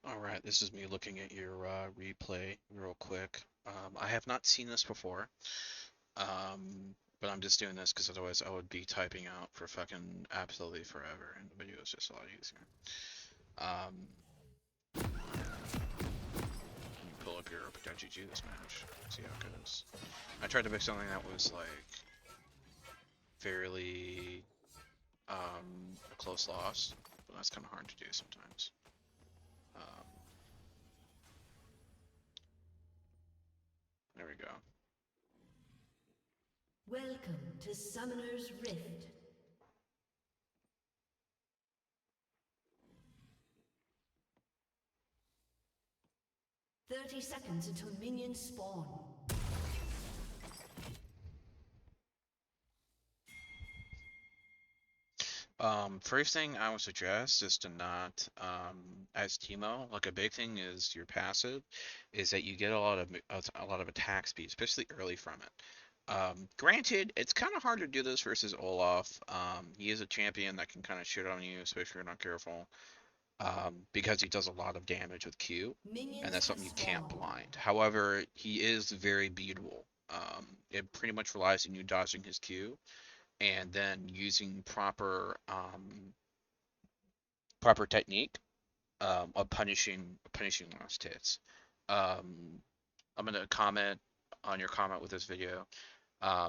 All right, this is me looking at your replay real quick. I have not seen this before, but I'm just doing this because otherwise I would be typing out for fucking absolutely forever, and the video is just a lot easier. Um, Let me pull up your potential G this match, see how it goes. I tried to pick something that was like fairly a close loss, but that's kind of hard to do sometimes. Um, there we go. Welcome to Summoner's Rift. 30 seconds until minions spawn. First thing I would suggest is to not, as Teemo, like a big thing is your passive, is that you get a lot of attack speed, especially early from it. Granted, it's kind of hard to do this versus Olaf. He is a champion that can kind of shit on you, especially if you're not careful, because he does a lot of damage with Q, and Minions that's have something you can't spawned. blind. However, he is very beatable. It pretty much relies on you dodging his Q and then using proper technique of punishing last hits. Um, I'm gonna comment on your comment with this video,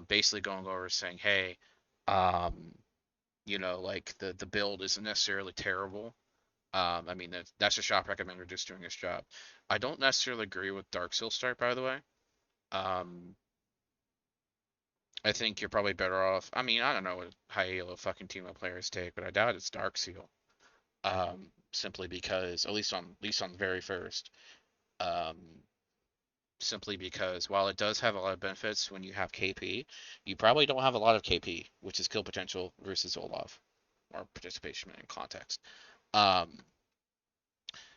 basically going over saying, hey, um, like the build isn't necessarily terrible. I mean that's a shop recommender just doing his job. I don't necessarily agree with Dark Seal Start, by the way. Um, I think you're probably better off. I mean, I don't know what high elo fucking team of players take, but I doubt it's Dark Seal. Simply because at least on the very first, um, simply because while it does have a lot of benefits when you have KP, you probably don't have a lot of KP, which is kill potential versus Olaf or participation in context. Um,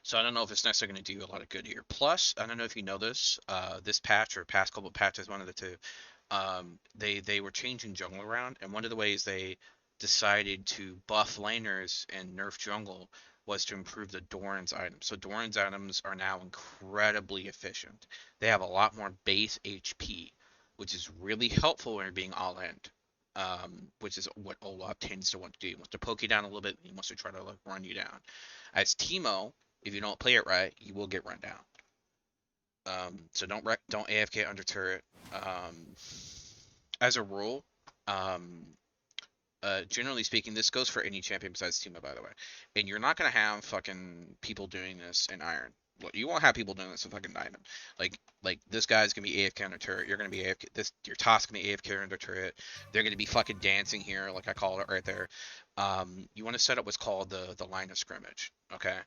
so I don't know if it's necessarily going to do a lot of good here. Plus, I don't know if you know this, this patch or past couple of patches, one of the two, they were changing jungle around, and one of the ways they decided to buff laners and nerf jungle was to improve the Doran's items. So Doran's items are now incredibly efficient. They have a lot more base HP, which is really helpful when you're being all in. Which is what Olaf tends to want to do. He wants to poke you down a little bit. He wants to try to like run you down. As Teemo, if you don't play it right, you will get run down. So don't AFK under turret. Um, as a rule, um, generally speaking, this goes for any champion besides Teemo, by the way. And you're not gonna have fucking people doing this in Iron. You won't have people doing this in fucking Diamond. Like this guy's gonna be AFK under turret. You're gonna be AFK. Your Toss gonna be AFK under turret. They're gonna be fucking dancing here, like I call it right there. You want to set up what's called the line of scrimmage. Okay.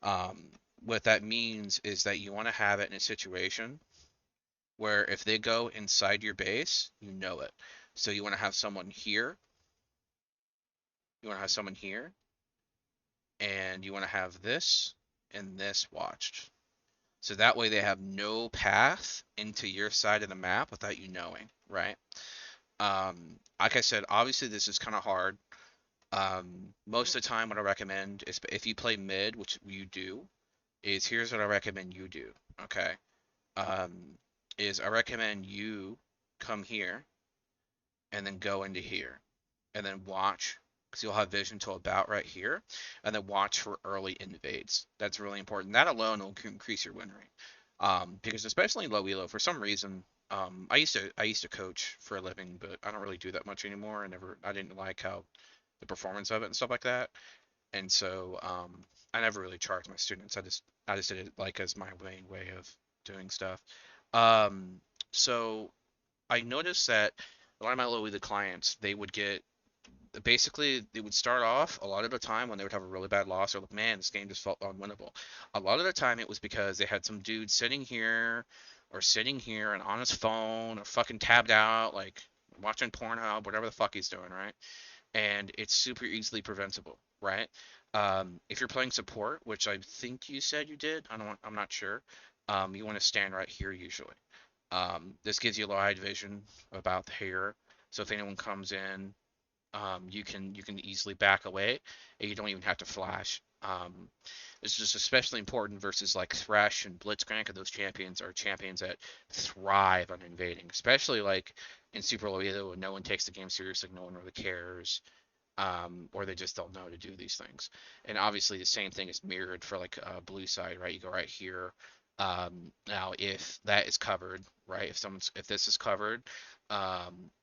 Um, what that means is that you want to have it in a situation where if they go inside your base, you know it. So you want to have someone here, you want to have someone here, and you want to have this and this watched. So that way they have no path into your side of the map without you knowing, right? Like I said, obviously this is kind of hard. Most of the time, what I recommend is if you play mid, which you do, is here's what I recommend you do. Okay, um, is I recommend you come here and then go into here and then watch because you'll have vision to about right here and then watch for early invades. That's really important. That alone will increase your win rate. Because especially in low elo, for some reason, I used to coach for a living, but I don't really do that much anymore. I didn't like how the performance of it and stuff like that, and so I never really charged my students. I just did it like as my main way of doing stuff. Um, so I noticed that a lot of my low elo clients they would get basically they would start off a lot of the time when they would have a really bad loss or like man this game just felt unwinnable. A lot of the time it was because they had some dude sitting here and on his phone or fucking tabbed out like watching Pornhub, whatever the fuck he's doing, right? And it's super easily preventable, right? If you're playing support, which I think you said you did, I'm not sure. You want to stand right here usually. This gives you a wide vision about the hair, so if anyone comes in, you can easily back away, and you don't even have to flash. Um, it's just especially important versus like Thresh and Blitzcrank, and those champions are champions that thrive on invading, especially like in Super Low Elo when no one takes the game seriously, no one really cares, or they just don't know how to do these things. And obviously, the same thing is mirrored for like blue side, right? You go right here. Now, if that is covered, right? If this is covered,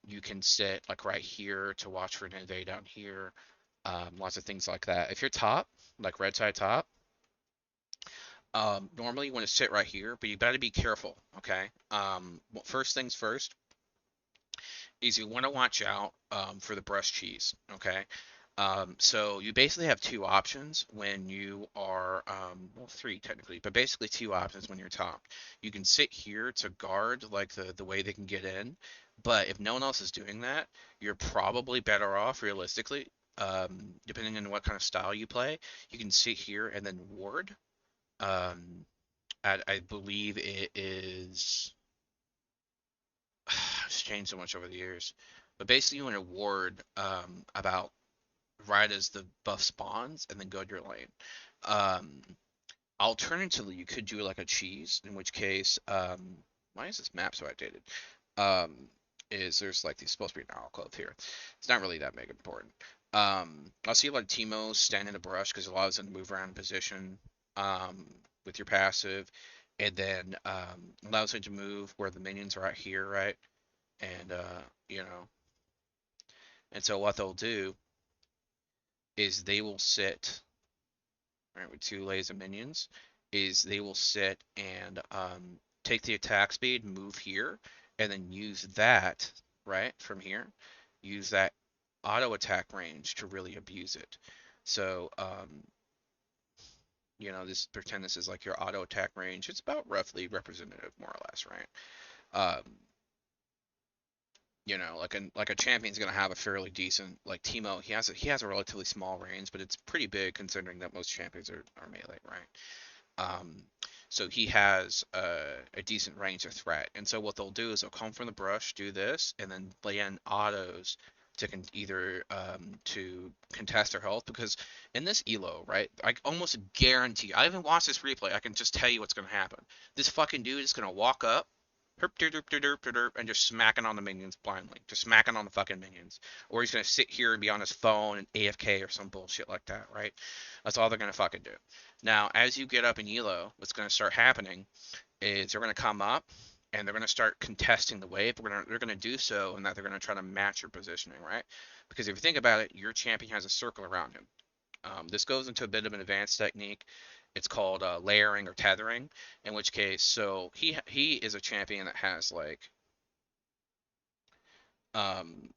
you can sit like right here to watch for an invade down here. Lots of things like that. If you're top, like red side top, normally you want to sit right here, but you got to be careful, okay? Well, first things first is you want to watch out for the brush cheese, okay? So you basically have two options when you are, well, three technically, but basically two options when you're top. You can sit here to guard like the way they can get in, but if no one else is doing that, you're probably better off realistically, depending on what kind of style you play. You can sit here and then ward. I believe it is. It's changed so much over the years, but basically you want to ward about right as the buff spawns and then go to your lane. Um, Alternatively, you could do like a cheese, in which case, why is this map so outdated? Um, is there's like there's supposed to be an alcove here. It's not really that mega important. I'll see a lot of Teemos stand in the brush because it allows them to move around in position um, with your passive, and then allows them to move where the minions are out here, right? And you know, and so what they'll do is they will sit right, with two layers of minions, is they will sit and take the attack speed, move here, and then use that, right, from here, use that auto attack range to really abuse it. So, this pretend this is like your auto attack range. It's about roughly representative, more or less, right? Um, like a champion's gonna have a fairly decent like Teemo. He has a relatively small range, but it's pretty big considering that most champions are melee, right? Um, so he has a decent range of threat. And so what they'll do is they'll come from the brush, do this, and then lay in autos to either to contest their health because in this elo, right? I almost guarantee. I haven't watched this replay. I can just tell you what's gonna happen. This fucking dude is gonna walk up. Herp, derp, derp, derp, derp, derp, and just smacking on the minions blindly, just smacking on the fucking minions, or he's gonna sit here and be on his phone and AFK or some bullshit like that, right? That's all they're gonna fucking do. Now, as you get up in elo, what's going to start happening is they're going to come up and they're going to start contesting the wave. They're going to do so, and that they're going to try to match your positioning, right? Because if you think about it, your champion has a circle around him. This goes into a bit of an advanced technique. It's called layering or tethering. In which case, so he is a champion that has like, um,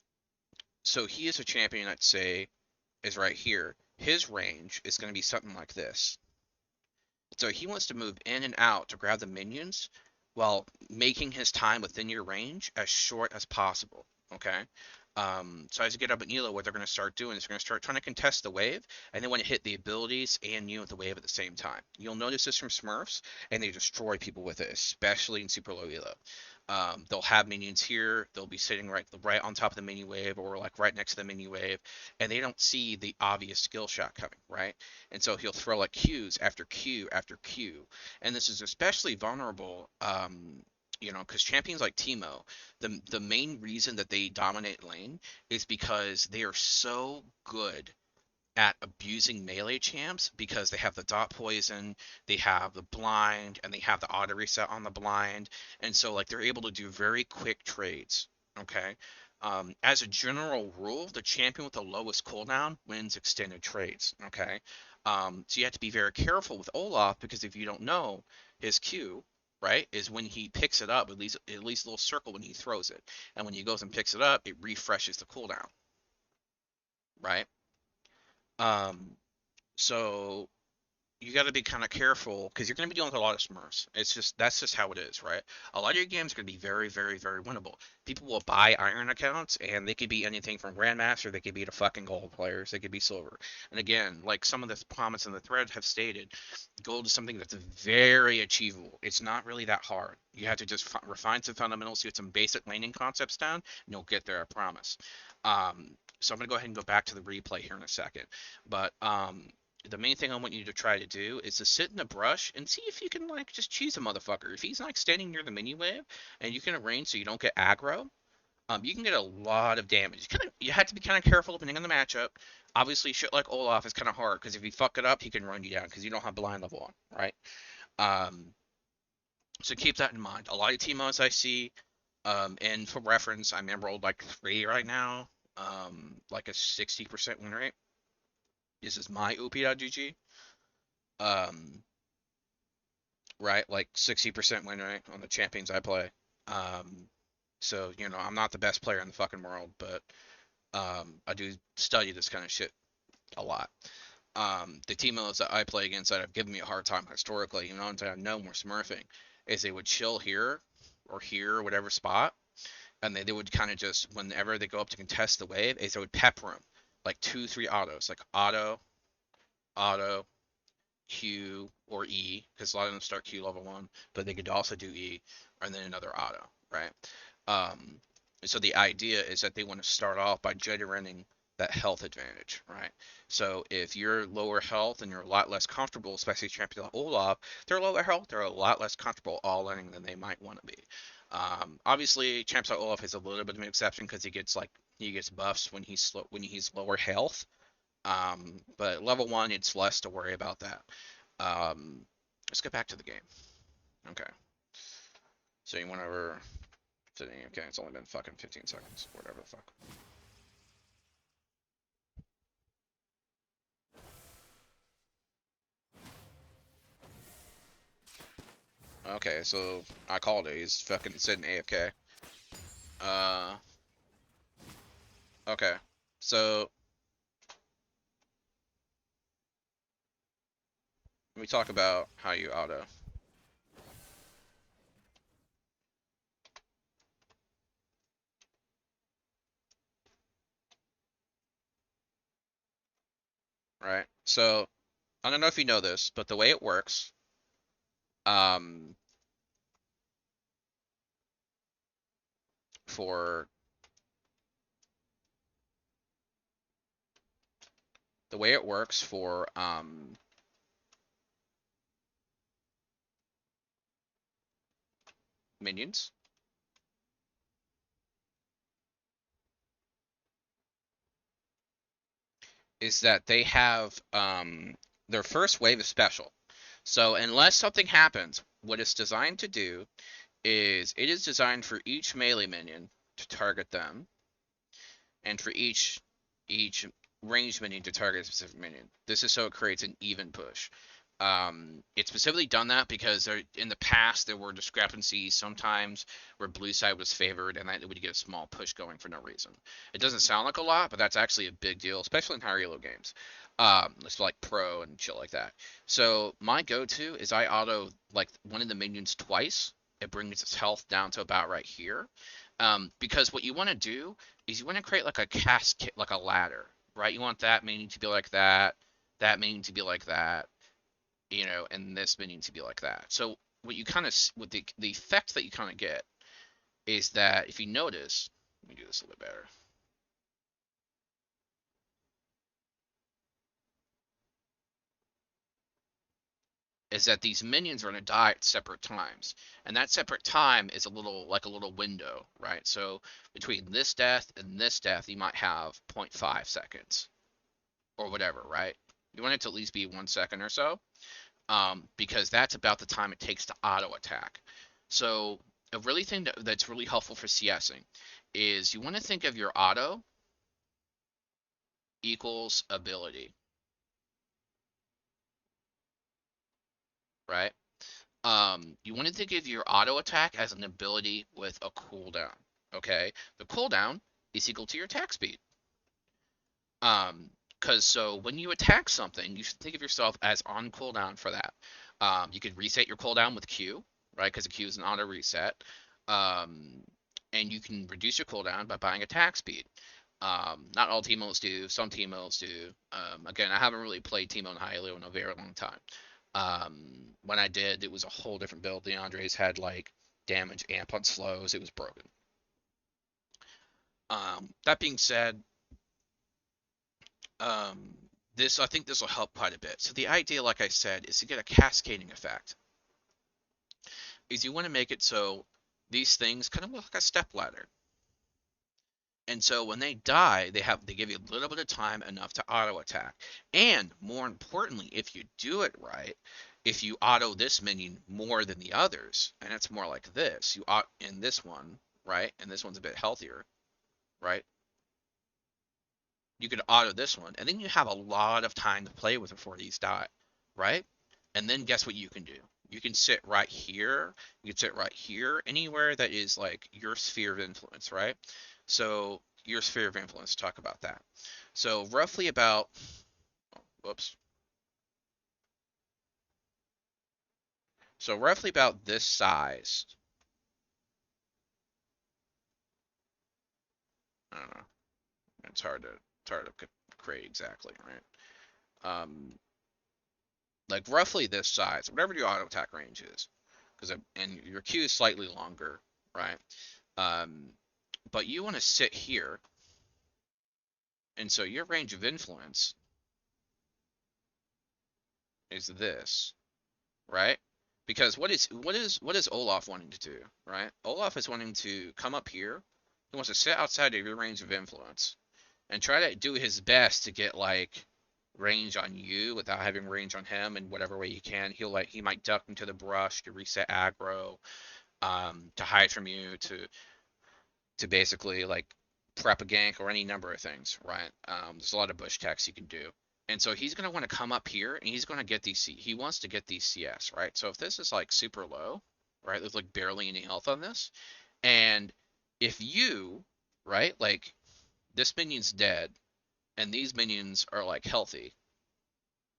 so he is a champion that say is right here. His range is going to be something like this. So he wants to move in and out to grab the minions while making his time within your range as short as possible. Okay. So as you get up in Elo, what they're going to start doing is they're going to start trying to contest the wave, and they want to hit the abilities and you with the wave at the same time. You'll notice this from Smurfs, and they destroy people with it, especially in super low Elo. They'll have minions here. They'll be sitting right on top of the mini wave or like right next to the mini wave, and they don't see the obvious skill shot coming, right? And so he'll throw like Qs after Q after Q, and this is especially vulnerable. Because champions like Teemo, the main reason that they dominate lane is because they are so good at abusing melee champs because they have the dot poison, they have the blind, and they have the auto reset on the blind, and so like they're able to do very quick trades. Okay. As a general rule, the champion with the lowest cooldown wins extended trades. Okay. So you have to be very careful with Olaf because if you don't know his Q, right, is when he picks it up, at least a little circle when he throws it, and when he goes and picks it up, it refreshes the cooldown, right? Um, so you got to be kind of careful because you're going to be dealing with a lot of Smurfs. That's just how it is, right? A lot of your games are going to be very, very, very winnable. People will buy Iron accounts, and they could be anything from Grandmaster, they could be to fucking gold players, they could be silver. And again, like some of the comments in the thread have stated, gold is something that's very achievable. It's not really that hard. You have to just refine some fundamentals, get some basic laning concepts down, and you'll get there, I promise. So I'm going to go ahead and go back to the replay here in a second. But the main thing I want you to try to do is to sit in the brush and see if you can like just cheese a motherfucker. If he's like standing near the mini wave and you can arrange so you don't get aggro, you can get a lot of damage. You have to be kind of careful depending on the matchup. Obviously, shit like Olaf is kind of hard because if you fuck it up, he can run you down because you don't have blind level on, right? Um, so keep that in mind. A lot of Teemos I see, and for reference, I'm enrolled like 3 right now, like a 60% win rate. This is my OP.GG. Um, right, like 60% win rate on the champions I play. Um, so I'm not the best player in the fucking world, but I do study this kind of shit a lot. The team modes that I play against that have given me a hard time historically, even though I know more smurfing, is they would chill here or here or whatever spot, and they would kind of just whenever they go up to contest the wave, is they would pepper them like 2, 3 autos, like auto, Q or E, because a lot of them start Q level 1, but they could also do E, and then another auto, right? Um, so the idea is that they want to start off by generating that health advantage, right? So if you're lower health and you're a lot less comfortable, especially champion like Olaf, they're lower health, they're a lot less comfortable all-inning than they might want to be. Obviously, champs like Olaf is a little bit of an exception because he gets buffs when he's lower health. But level 1, it's less to worry about that. Let's get back to the game. Okay. So you went over 15. Okay, it's only been fucking 15 seconds. Whatever the fuck. Okay, so I called it. He's fucking sitting AFK. Uh, okay. So we talk about how you auto, right? So I don't know if you know this, but the way it works, um, for the way it works for minions is that they have their first wave is special. So unless something happens, what it's designed to do is it is designed for each melee minion to target them, and for each ranged minion to target a specific minion. This is so it creates an even push. It's specifically done that because in the past there were discrepancies sometimes where blue side was favored and that it would get a small push going for no reason. It doesn't sound like a lot, but that's actually a big deal, especially in higher elo games. It's like pro and shit like that. So my go-to is I auto like one of the minions twice. It brings its health down to about right here. Because what you want to do is you want to create like a cascade, like a ladder, right? You want that minion to be like that minion to be like that, and this minion to be like that. So what you kind of with the effect that you kind of get is that if you notice, let me do this a little bit better, is that these minions are going to die at separate times, and that separate time is a little window, right? So between this death and this death, you might have zero point 0.5 seconds or whatever, right? You want it to at least be 1 second or so, because that's about the time it takes to auto attack. So a really thing that's really helpful for CSing is you want to think of your auto equals ability, right? You want to think of your auto attack as an ability with a cooldown. Okay, the cooldown is equal to your attack speed. Um, because so when you attack something, you should think of yourself as on cooldown for that. You could reset your cooldown with Q, right? Because the Q is an auto reset. Um, and you can reduce your cooldown by buying attack speed. Not all Teemos do. Some Teemos do. Again, I haven't really played Teemo in high elo in a very long time. When I did, it was a whole different build. The Andres had like damage amp on slows. It was broken. That being said, um, I think this will help quite a bit. So the idea, like I said, is to get a cascading effect. Is you want to make it so these things kind of look like a step ladder. And so when they die, they give you a little bit of time enough to auto attack. And more importantly, if you do it right, if you auto this minion more than the others, and it's more like this, you auto in this one, right? And this one's a bit healthier, right? You could auto this one, and then you have a lot of time to play with before these die, right? And then guess what you can do? You can sit right here. You can sit right here, anywhere that is like your sphere of influence, right? So your sphere of influence, talk about that. So roughly about, whoops. So roughly about this size. I don't know. It's hard to create exactly, right? Like roughly this size, whatever your auto attack range is, because and your Q is slightly longer, right? Um, but you want to sit here, and so your range of influence is this, right? Because what is Olaf wanting to do, right? Olaf is wanting to come up here. He wants to sit outside of your range of influence and try to do his best to get like range on you without having range on him in whatever way he can. He might duck into the brush to reset aggro, to hide from you, to basically like prep a gank or any number of things, right? There's a lot of bush techs you can do. And so he's going to want to come up here and he's going to get these, he wants to get these CS, right? So if this is like super low, right, there's like barely any health on this. And if you, right, like this minion's dead and these minions are like healthy,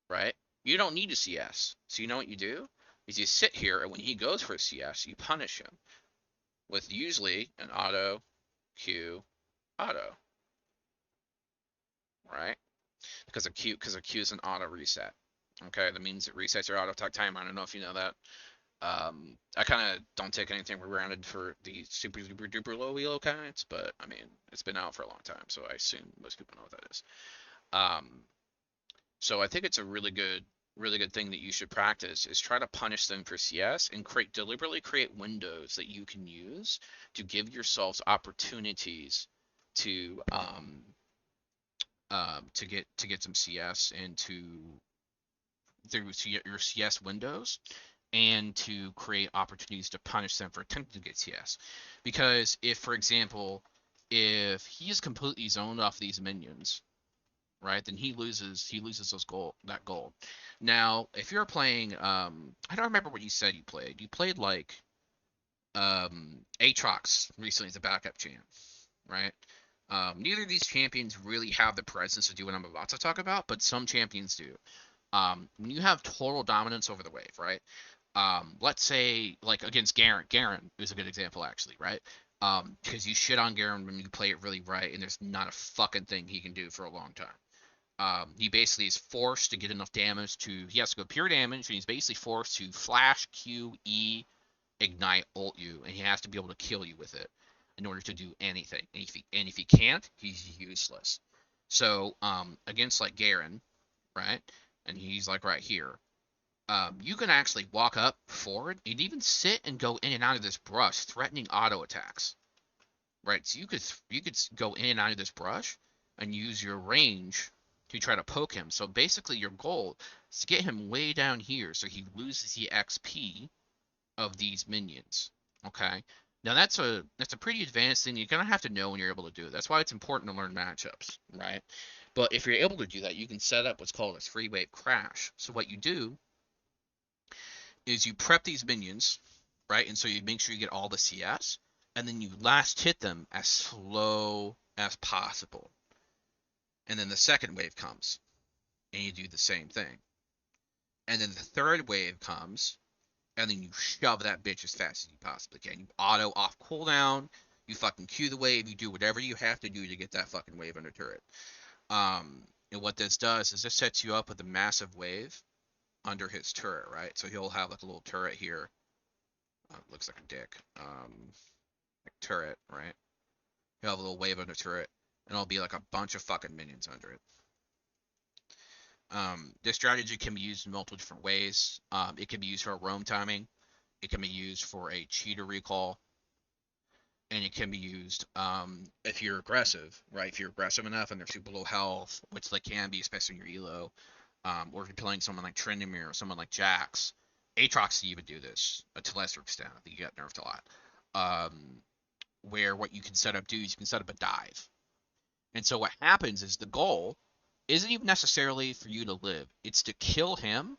right? You don't need a CS. So you know what you do? Is you sit here and when he goes for a CS, you punish him with usually an auto, Q, auto, right? Because a Q is an auto reset. Okay, that means it resets your auto attack timer. I don't know if you know that. I kind of don't take anything for granted for the super duper duper low elo kinds, but I mean it's been out for a long time, so I assume most people know what that is. Um, so I think it's a really good thing that you should practice is try to punish them for CS and deliberately create windows that you can use to give yourselves opportunities to to get some CS and through your CS windows and to create opportunities to punish them for attempting to get CS. Because if, for example, if he is completely zoned off these minions, right, then he loses that gold. Now, if you're playing, I don't remember what you said you played. You played like Aatrox recently as a backup champ, right? Neither of these champions really have the presence to do what I'm about to talk about, but some champions do. When you have total dominance over the wave, right? Let's say like against Garen. Garen is a good example actually, right? Because you shit on Garen when you play it really right, and there's not a fucking thing he can do for a long time. He basically is forced to get enough damage he has to go pure damage, and he's basically forced to flash, Q, E, ignite, ult you, and he has to be able to kill you with it in order to do anything. And if he can't, he's useless. So against like Garen, right, and he's like right here, you can actually walk up forward and even sit and go in and out of this brush, threatening auto attacks, right? So you could go in and out of this brush and use your range to try to poke him. So basically, your goal is to get him way down here so he loses the XP of these minions. Okay. Now that's a pretty advanced thing. You're gonna have to know when you're able to do it. That's why it's important to learn matchups, right? But if you're able to do that, you can set up what's called a three wave crash. So what you do is you prep these minions, right? And so you make sure you get all the CS, and then you last hit them as slow as possible. And then the second wave comes, and you do the same thing. And then the third wave comes, and then you shove that bitch as fast as you possibly can. You auto off cooldown, you fucking Q the wave, you do whatever you have to do to get that fucking wave under turret. And what this does is this sets you up with a massive wave under his turret, right? So he'll have like a little turret here. Looks like a dick. Like turret, right? He'll have a little wave under turret, and it'll be like a bunch of fucking minions under it. This strategy can be used in multiple different ways. It can be used for roam timing. It can be used for a cheater recall, and it can be used if you're aggressive, right? If you're aggressive enough and they're super low health, which they can be, especially in your elo, or if you're playing someone like Trendemir or someone like Jax. Aatrox even do this to a lesser extent. I think you got nerfed a lot. Where what you can set up do is you can set up a dive. And so what happens is the goal isn't even necessarily for you to live. It's to kill him,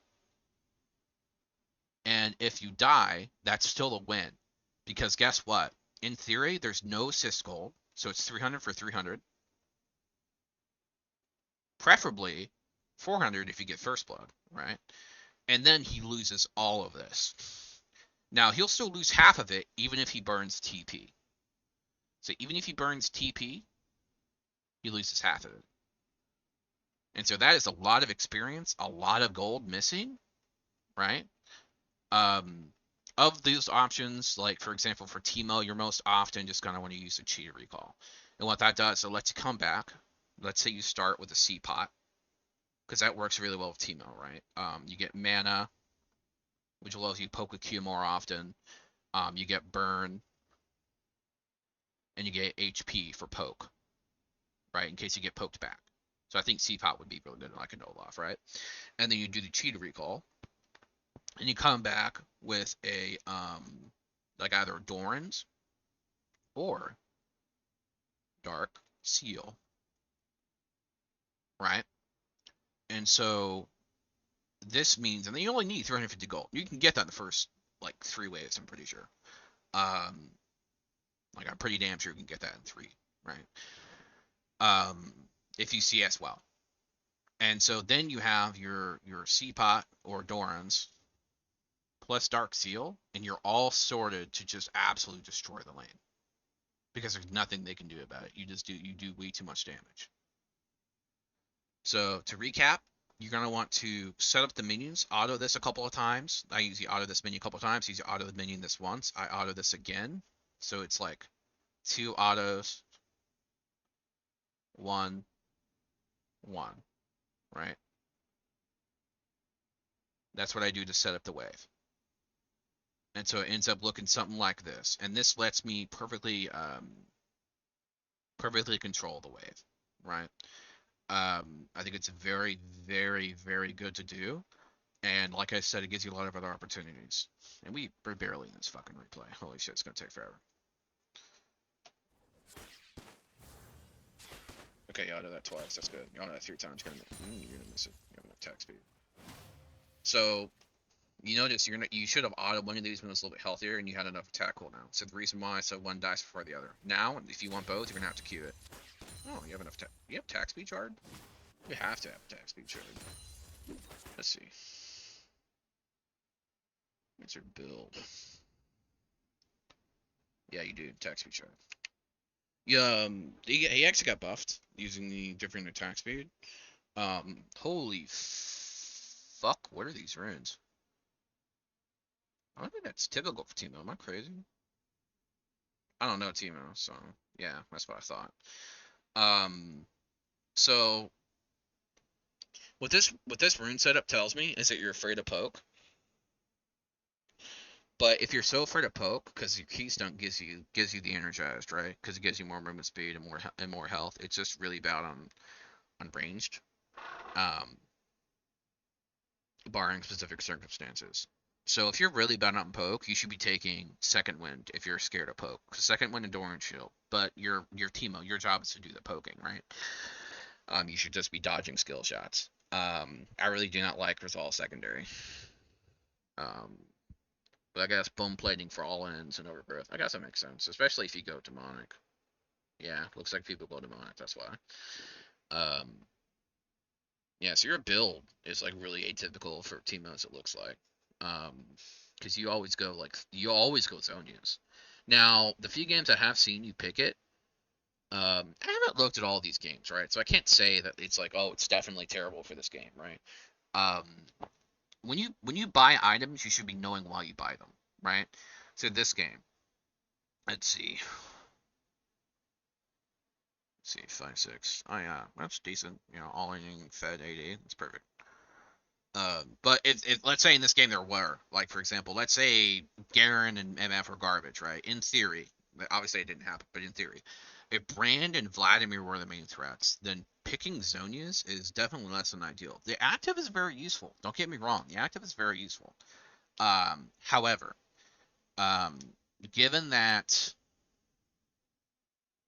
and if you die, that's still a win. Because guess what? In theory, there's no assist goal, so it's 300 for 300. Preferably 400 if you get first blood, right? And then he loses all of this. Now, he'll still lose half of it even if he burns TP. So even if he burns TP, he loses half of it. And so that is a lot of experience, a lot of gold missing, right? Um, of these options, like for example, for Teemo, you're most often just gonna want to use a cheater recall. And what that does, it lets you come back. Let's say you start with a C pot, because that works really well with Teemo, right? You get mana, which allows you to poke a Q more often. You get burn, and you get HP for poke, right? In case you get poked back. So I think C pot would be really good like a Olaf, right? And then you do the cheater recall, and you come back with a like either Doran's or Dark Seal, right? And so this means, and then you only need 350 gold. You can get that in the first like 3 waves, I'm pretty sure. Um, like I'm pretty damn sure you can get that in 3, right? Um, if you CS well. And so then you have your C-Pot or Doran's plus Dark Seal, and you're all sorted to just absolutely destroy the lane. Because there's nothing they can do about it. You do way too much damage. So to recap, you're gonna want to set up the minions, auto this a couple of times. I usually auto this minion a couple of times. Usually auto the minion this once. I auto this again. So it's like 2 autos, 1, 1, right? That's what I do to set up the wave. And so it ends up looking something like this. And this lets me perfectly control the wave, right? I think it's very, very, very good to do. And like I said, it gives you a lot of other opportunities. And we're barely in this fucking replay. Holy shit, it's gonna take forever. Okay, you auto that twice. That's good. You auto that 3 times. You're gonna miss it. You have enough attack speed. So you notice you should have auto one of these when it was a little bit healthier and you had enough attack cooldown. So the reason why I said one dies before the other. Now, if you want both, you're gonna have to queue it. Oh, you have enough. You have attack speed shard. You have to have attack speed shard. Let's see. What's your build? Yeah, you do attack speed shard. Yeah, he actually got buffed using the different attack speed. Holy fuck! What are these runes? I don't think that's typical for Teemo. Am I crazy? I don't know Teemo, so yeah, that's what I thought. Um, so what this rune setup tells me is that you're afraid of poke. But if you're so afraid of poke, because your keystone gives you the energized, right? Because it gives you more movement speed and more health. It's just really bad on ranged, um, barring specific circumstances. So if you're really bad on poke, you should be taking second wind if you're scared of poke. Because second wind and Doran shield. But your Teemo, your job is to do the poking, right? You should just be dodging skill shots. I really do not like Resolve secondary. Um, but I guess bone plating for all ends and overgrowth. I guess that makes sense, especially if you go demonic. Yeah, looks like people go demonic. That's why. Um, yeah, so your build is like really atypical for Teemos. It looks like, because you always go Zonias. Now, the few games I have seen you pick it, I haven't looked at all these games, right? So I can't say that it's like, oh, it's definitely terrible for this game, right? Um, when you buy items, you should be knowing why you buy them, right? So this game, let's see. Let's see, 5-6. Oh yeah, that's decent. All in fed 80. That's perfect. But let's say in this game there were, like, for example, let's say Garen and MF are garbage, right? In theory, obviously it didn't happen, but in theory, if Brand and Vladimir were the main threats, then picking Zhonya's is definitely less than ideal. The active is very useful. Don't get me wrong, the active is very useful. However, um, given that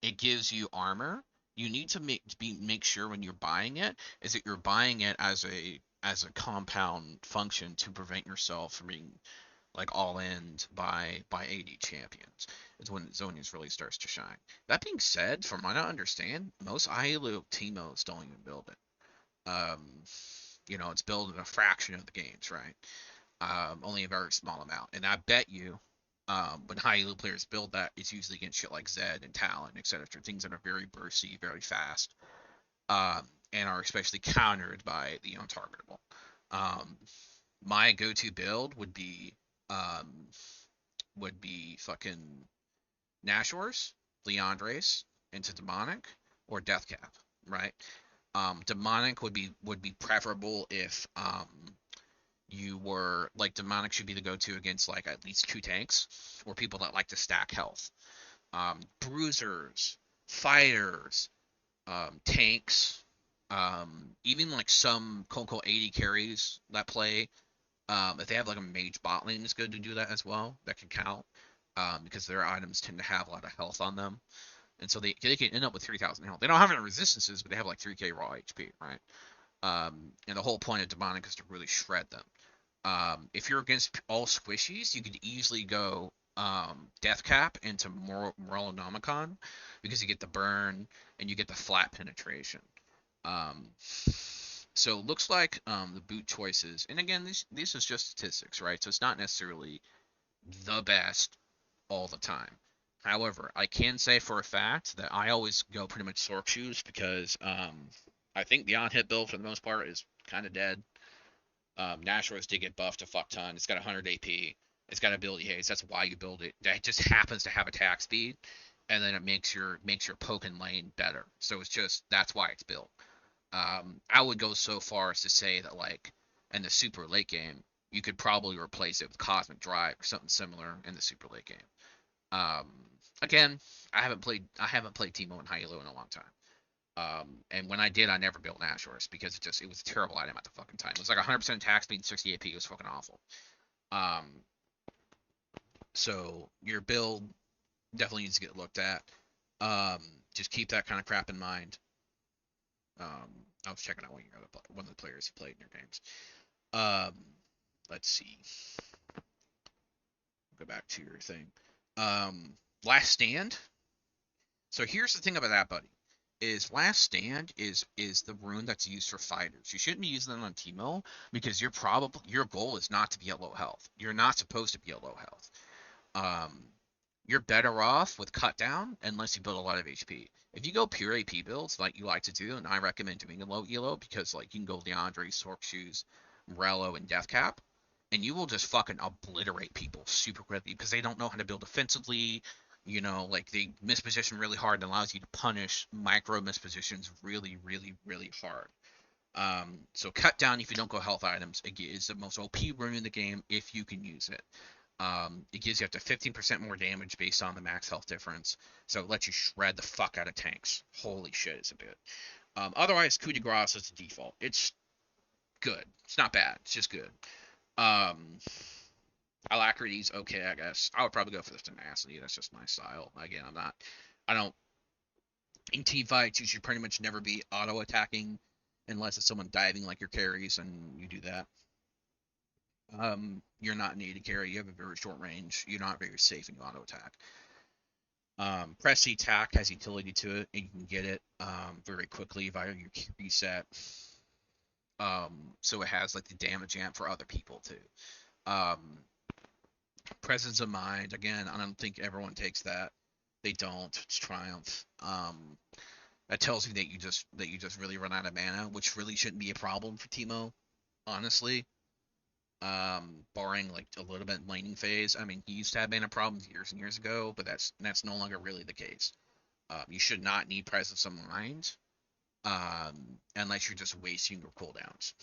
it gives you armor, you need to make sure when you're buying it is that you're buying it as a compound function to prevent yourself from being like all in by AD champions. It's when Zonius really starts to shine. That being said, from what I understand, most ILO Teemos don't even build it. It's built in a fraction of the games, right? Only a very small amount. And I bet you, when high elo players build that, it's usually against shit like Zed and Talon, etc. Things that are very bursty, very fast, and are especially countered by the untargetable. Um, my go-to build um, would be fucking Nashor's, Leandre's into Demonic, or Deathcap, right? Demonic would be preferable if you were like demonic should be the go-to against like at least two tanks or people that like to stack health. Bruisers, fighters, tanks, even like some Coco 80 carries that play. If they have like a mage bot lane, it's good to do that as well. That can count because their items tend to have a lot of health on them, and so they can end up with 3,000 health. They don't have any resistances, but they have like 3k raw HP, right? And the whole point of demonic is to really shred them. If you're against all squishies, you could easily go Death Cap into Morellonomicon because you get the burn and you get the flat penetration. Um, so it looks like the boot choices, and again, this is just statistics, right? So it's not necessarily the best all the time. However, I can say for a fact that I always go pretty much Sork shoes because I think the on hit build for the most part is kind of dead. Nashor's did get buffed a fuck ton. It's got 100 AP. It's got ability haste. That's why you build it. That just happens to have attack speed, and then it makes your poke and lane better. So it's just that's why it's built. I would go so far as to say that like in the super late game, you could probably replace it with Cosmic Drive or something similar in the super late game. Um, Again, I haven't played Teemo and Halo in a long time. And when I did, I never built Nashor's because it was a terrible item at the fucking time. It was like 100% attack speed and 60 AP. It was fucking awful. Um, so your build definitely needs to get looked at. Um, just keep that kind of crap in mind. I was checking out one of the players who played in your games. Um, let's see. Go back to your thing. Um, Last Stand. So here's the thing about that, buddy. Is Last Stand is the rune that's used for fighters. You shouldn't be using them on Teemo because your goal is not to be at low health. You're not supposed to be at low health. Um, you're better off with cut down unless you build a lot of HP. If you go pure AP builds like you like to do, and I recommend doing a low elo because like you can go Leandre, Sork Shoes, Morello, and Deathcap, and you will just fucking obliterate people super quickly because they don't know how to build defensively. Like they misposition really hard and allows you to punish micro mispositions really, really, really hard. So cut down if you don't go health items. It is the most OP rune in the game if you can use it. It gives you up to 15% more damage based on the max health difference. So it lets you shred the fuck out of tanks. Holy shit, it's a bit. Otherwise, coup de grace is the default. It's good. It's not bad. It's just good. Um, Alacrity's okay, I guess. I would probably go for the tenacity. That's just my style. Again, I don't. In team fights, you should pretty much never be auto attacking unless it's someone diving like your carries, and you do that. You're not needed to carry. You have a very short range. You're not very safe in your auto attack. Press C attack has utility to it, and you can get it very quickly via your reset. So it has like the damage amp for other people too. Um, Presence of mind again. I don't think everyone takes that. They don't. It's triumph. That tells you that you just really run out of mana, which really shouldn't be a problem for Teemo, honestly. Barring like a little bit laning phase. I mean, he used to have mana problems years and years ago, but that's no longer really the case. You should not need presence of mind, unless you're just wasting your cooldowns.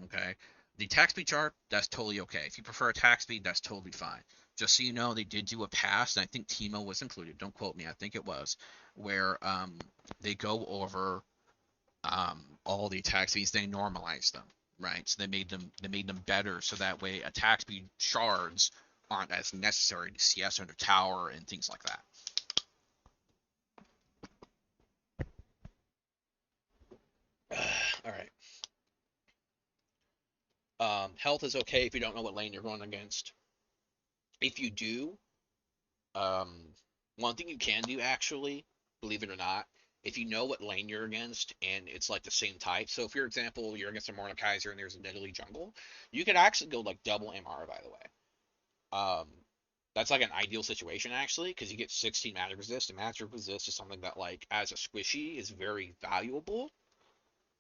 Okay. The attack speed chart, that's totally okay. If you prefer attack speed, that's totally fine. Just so you know, they did do a pass, and I think Teemo was included. Don't quote me. I think it was where they go over all the attack speeds. They normalize them, right? So they made them better, so that way attack speed shards aren't as necessary to CS under tower and things like that. All right. Health is okay if you don't know what lane you're going against. If you do, um, one thing you can do actually, believe it or not, if you know what lane you're against and it's like the same type. So if, for example, you're against a Mordekaiser and there's a Nidalee jungle, you could actually go like double MR, by the way. Um, that's like an ideal situation actually, because you get 16 magic resist, and magic resist is something that like as a squishy is very valuable.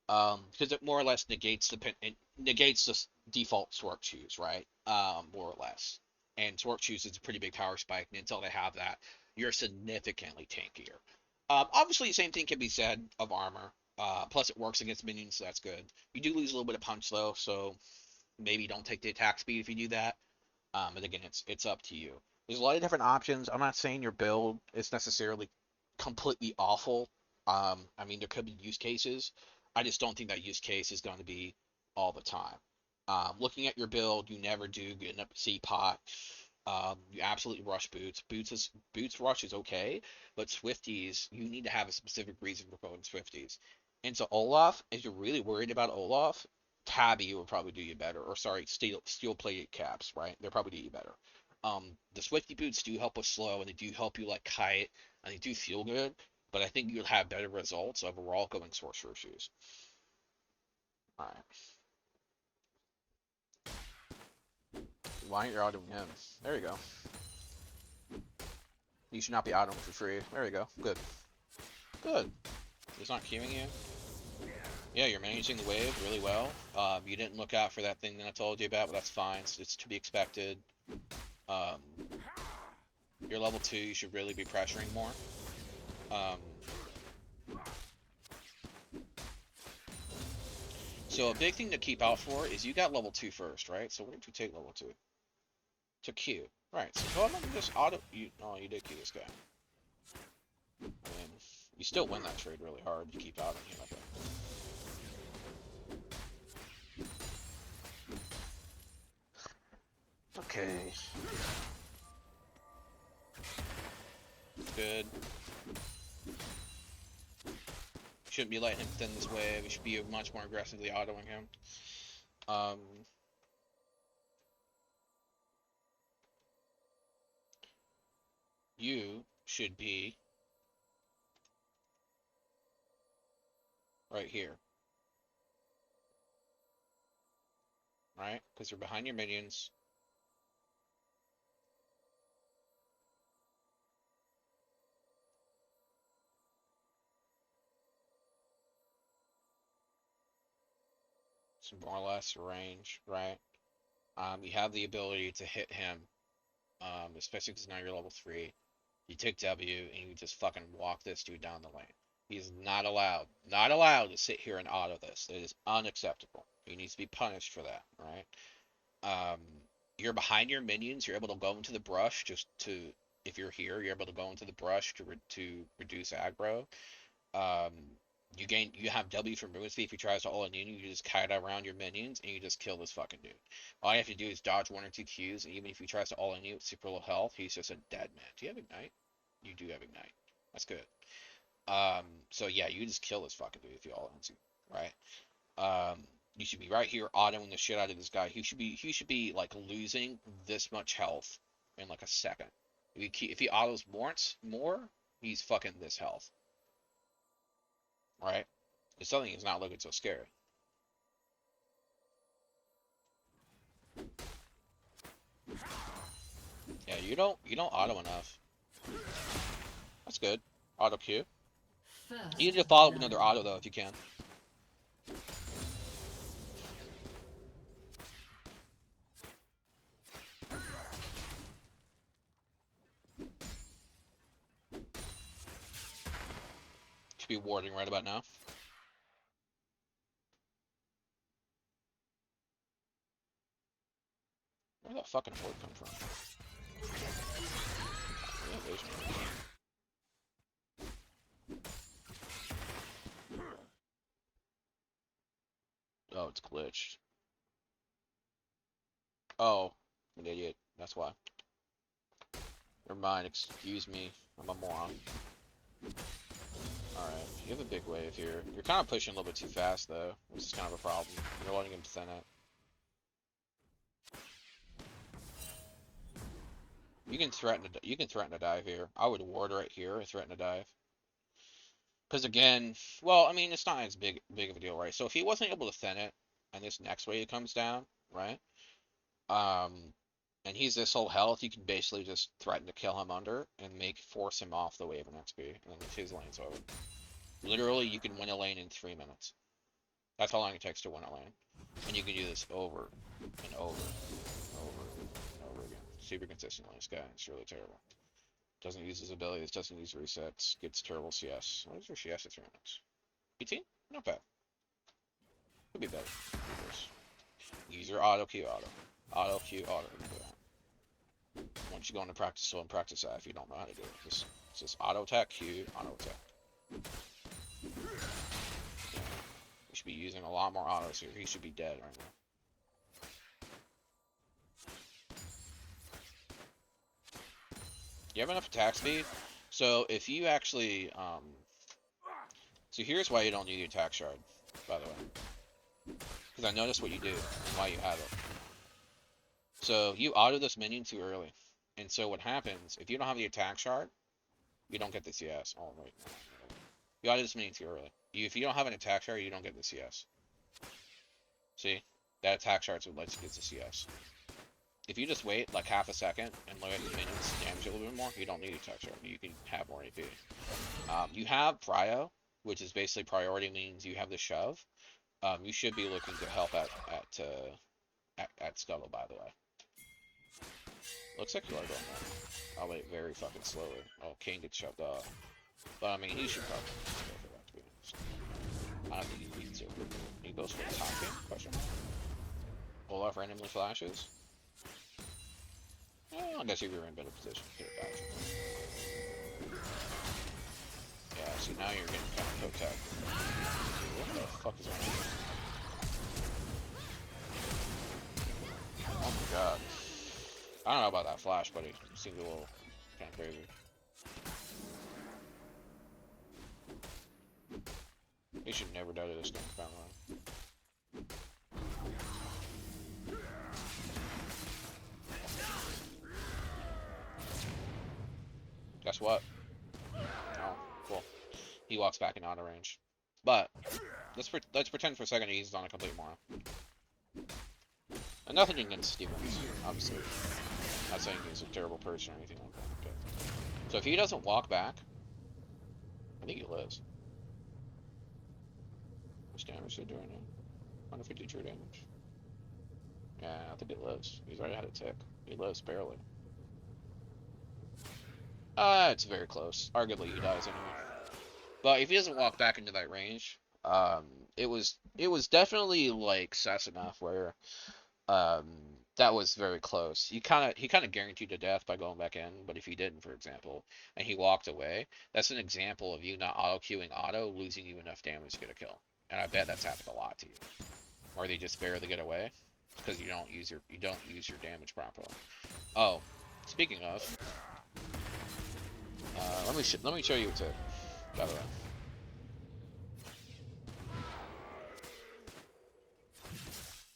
Because it more or less negates the default Swarp Shoes, right? More or less. And Swarp Shoes is a pretty big power spike, and until they have that, you're significantly tankier. Obviously, the same thing can be said of armor. Plus, it works against minions, so that's good. You do lose a little bit of punch though, so maybe don't take the attack speed if you do that. And again, it's up to you. There's a lot of different options. I'm not saying your build is necessarily completely awful. I mean, there could be use cases. I just don't think that use case is going to be all the time. Looking at your build, you never do get up C pot. You absolutely rush boots. Boots rush is okay, but Swifties, you need to have a specific reason for going Swifties. And so Olaf, if you're really worried about Olaf, Tabby will probably do you better. Or sorry, steel plated caps, right? They'll probably do you better. The Swifty boots do help with slow, and they do help you like kite, and they do feel good. But I think you'll have better results overall going sorcerer shoes. All right. Why aren't you autoing him? There you go. You should not be autoing for free. There you go. Good. Good. He's not queuing you. Yeah, you're managing the wave really well. You didn't look out for that thing that I told you about, but that's fine. It's to be expected. Um, you're level 2, you should really be pressuring more. Um, so a big thing to keep out for is you got level 2 first, right? So where did you take level 2? To Q. Right, so go ahead and just auto... Oh, you did Q this guy. I mean, you still win that trade really hard. You keep autoing him, I think. Okay. Good. Shouldn't be letting him thin this wave. We should be much more aggressively autoing him. You should be right here, right? Because you're behind your minions. It's more or less range, right? You have the ability to hit him, especially because now you're level 3. You take W and you just fucking walk this dude down the lane. He's not allowed to sit here and auto this. It is unacceptable. He needs to be punished for that, right? Um, you're behind your minions. You're able to go into the brush just to, if you're here, you're able to go into the brush to reduce aggro. Um, you have W from movement speed. If he tries to all in you just kite around your minions and you just kill this fucking dude. All you have to do is dodge 1 or 2 Qs, and even if he tries to all in you with super low health, he's just a dead man. Do you have Ignite? You do have Ignite. That's good. So yeah, you just kill this fucking dude if he all ins you, right? You should be right here autoing the shit out of this guy. He should be like losing this much health in like a second. If he autos more, he's fucking this health, right? It's something he's not looking so scary. Yeah, you don't auto enough. That's good. Auto Q. You need to First follow up with blood. another auto though if you can. Should be warding right about now. fucking horde come from? Where the invasion come from? Oh, it's glitched. Oh, I'm an idiot. That's why. Never mind. Excuse me. I'm a moron. Alright, you have a big wave here. You're kind of pushing a little bit too fast, though, which is kind of a problem. You're letting him thin it. You can threaten to dive here. I would ward right here and threaten to dive. Because again, well, I mean, it's not as big of a deal, right? So if he wasn't able to thin it, and this next wave comes down, right? Um, and he's this whole health, you can basically just threaten to kill him under and force him off the wave in XP, and then his lane's over. Literally, you can win a lane in 3 minutes. That's how long it takes to win a lane. And you can do this over and over and over and over again. Super consistently. This guy is really terrible. Doesn't use his abilities, doesn't use resets, gets terrible CS. What is your CS at 3 minutes? 18? Not bad. Could be better. Use your auto Q auto. Auto Q auto. Once you go into practice, so in practice that if you don't know how to do it. Just auto attack Q, auto attack. Yeah. We should be using a lot more autos here. He should be dead right now. You have enough attack speed? So if you actually, so here's why you don't need the attack shard, by the way. Because I noticed what you do and why you have it. So you auto this minion too early. And so what happens, if you don't have the attack shard, you don't get the CS. Oh, wait. You auto this minion too early. If you don't have an attack shard, you don't get the CS. See? That attack shard is what lets you get the CS. If you just wait like half a second and let the minions damage a little bit more, you don't need attack shard. You can have more AP. You have Prio, which is basically priority means you have the shove. You should be looking to help at Scuttle, by the way. Looks like you are going there. I'll wait very fucking slowly. Oh, Kane gets shoved off. But I mean, he should probably go for that, to be honest. I don't think he beats it. He goes for the top game? Question mark. Olaf randomly flashes. I guess if you're in a better position to get it back. Yeah, see now you're getting kind of cooked out. What the fuck is going on? Oh my god. I don't know about that flash, but it seemed a little kind of crazy. He should never die to this game, by the way. Guess what? Oh, cool. He walks back in auto range. But let's pretend for a second he's on a complete moron. And nothing against Stevens, obviously. I'm not saying he's a terrible person or anything like that. Okay. So if he doesn't walk back, I think he lives. How much damage is he doing now? 150 true damage. Yeah, I think he lives. He's already had a tick. He lives barely. It's very close. Arguably he dies anyway. But if he doesn't walk back into that range, it was definitely like sus enough where that was very close. He kind of guaranteed to death by going back in, but if he didn't, for example, and he walked away, that's an example of you not auto queuing auto, losing you enough damage to get a kill. And I bet that's happened a lot to you, or they just barely get away because you don't use your damage properly. Oh, speaking of, let me show you a tip, by the way.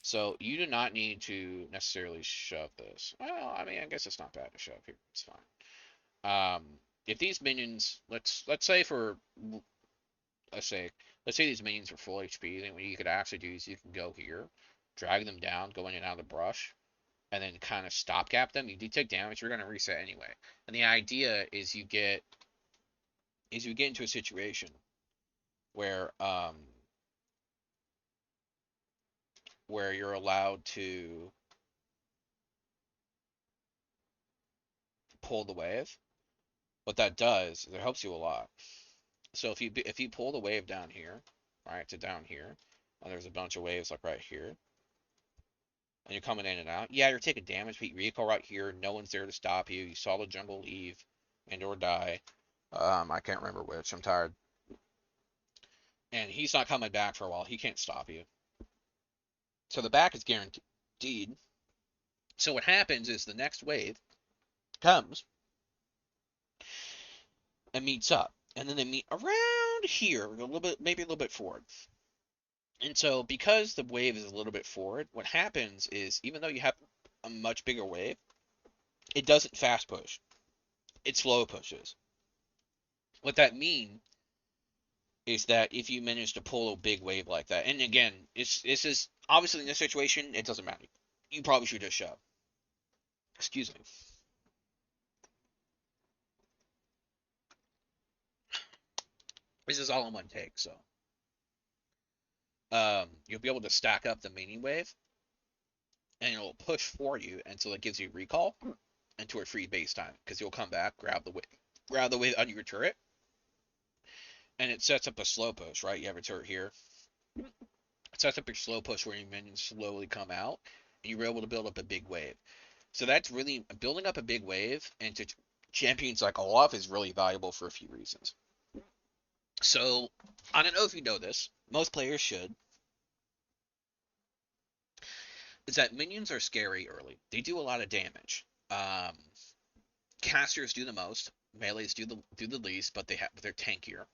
So you do not need to necessarily shove this. Well, I mean, I guess it's not bad to shove here. It's fine. If these minions, let's say these minions are full HP, then what you could actually do is you can go here, drag them down, go in and out of the brush, and then kind of stopgap them. You do take damage, you're gonna reset anyway. And the idea is you get into a situation where where you're allowed to pull the wave. What that does is it helps you a lot. So if you pull the wave down here, right, to down here, and there's a bunch of waves like right here, and you're coming in and out, yeah, you're taking damage, but you recall right here, no one's there to stop you. You saw the jungle leave and or die. I can't remember which. I'm tired. And he's not coming back for a while. He can't stop you. So the back is guaranteed. So what happens is the next wave comes and meets up. And then they meet around here, a little bit, maybe a little bit forward. And so because the wave is a little bit forward, what happens is even though you have a much bigger wave, it doesn't fast push. It slow pushes. What that means is that if you manage to pull a big wave like that, and again, it's just obviously in this situation, it doesn't matter. You probably should just shove. Excuse me. This is all in one take, so you'll be able to stack up the mini wave, and it'll push for you until it gives you recall into a free base time because you'll come back, grab the wave under your turret, and it sets up a slow push. Right, you have a turret here. It sets up your slow push where your minions slowly come out, and you're able to build up a big wave. So that's really building up a big wave into champions like Olaf is really valuable for a few reasons. So I don't know if you know this. Most players should. Is that minions are scary early. They do a lot of damage. Casters do the most. Melees do the least, but they're tankier.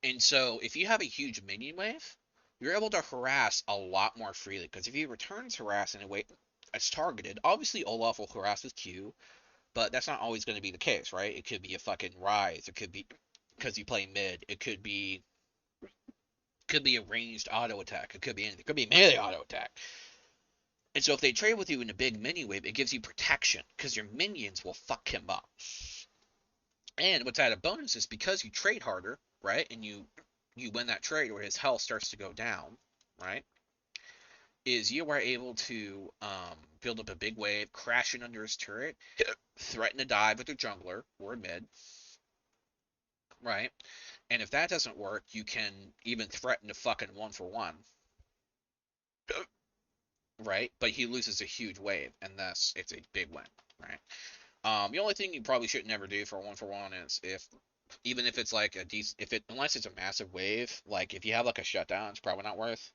And so if you have a huge minion wave, you're able to harass a lot more freely. Because if he returns harass in a way that's targeted, obviously Olaf will harass with Q, but that's not always going to be the case, right? It could be a fucking rise. It could be because you play mid. It could be a ranged auto attack. It could be anything. It could be melee auto attack. And so if they trade with you in a big mini wave, it gives you protection because your minions will fuck him up. And what's added bonus is because you trade harder, right? And you win that trade where his health starts to go down, right? Is you are able to build up a big wave, crash in under his turret, threaten to dive with a jungler or a mid, right? And if that doesn't work, you can even threaten to fucking 1-for-1, right? But he loses a huge wave, and thus it's a big win, right? The only thing you probably should never do for 1-for-1 is even if it's like a decent, unless it's a massive wave, like if you have like a shutdown, it's probably not worth.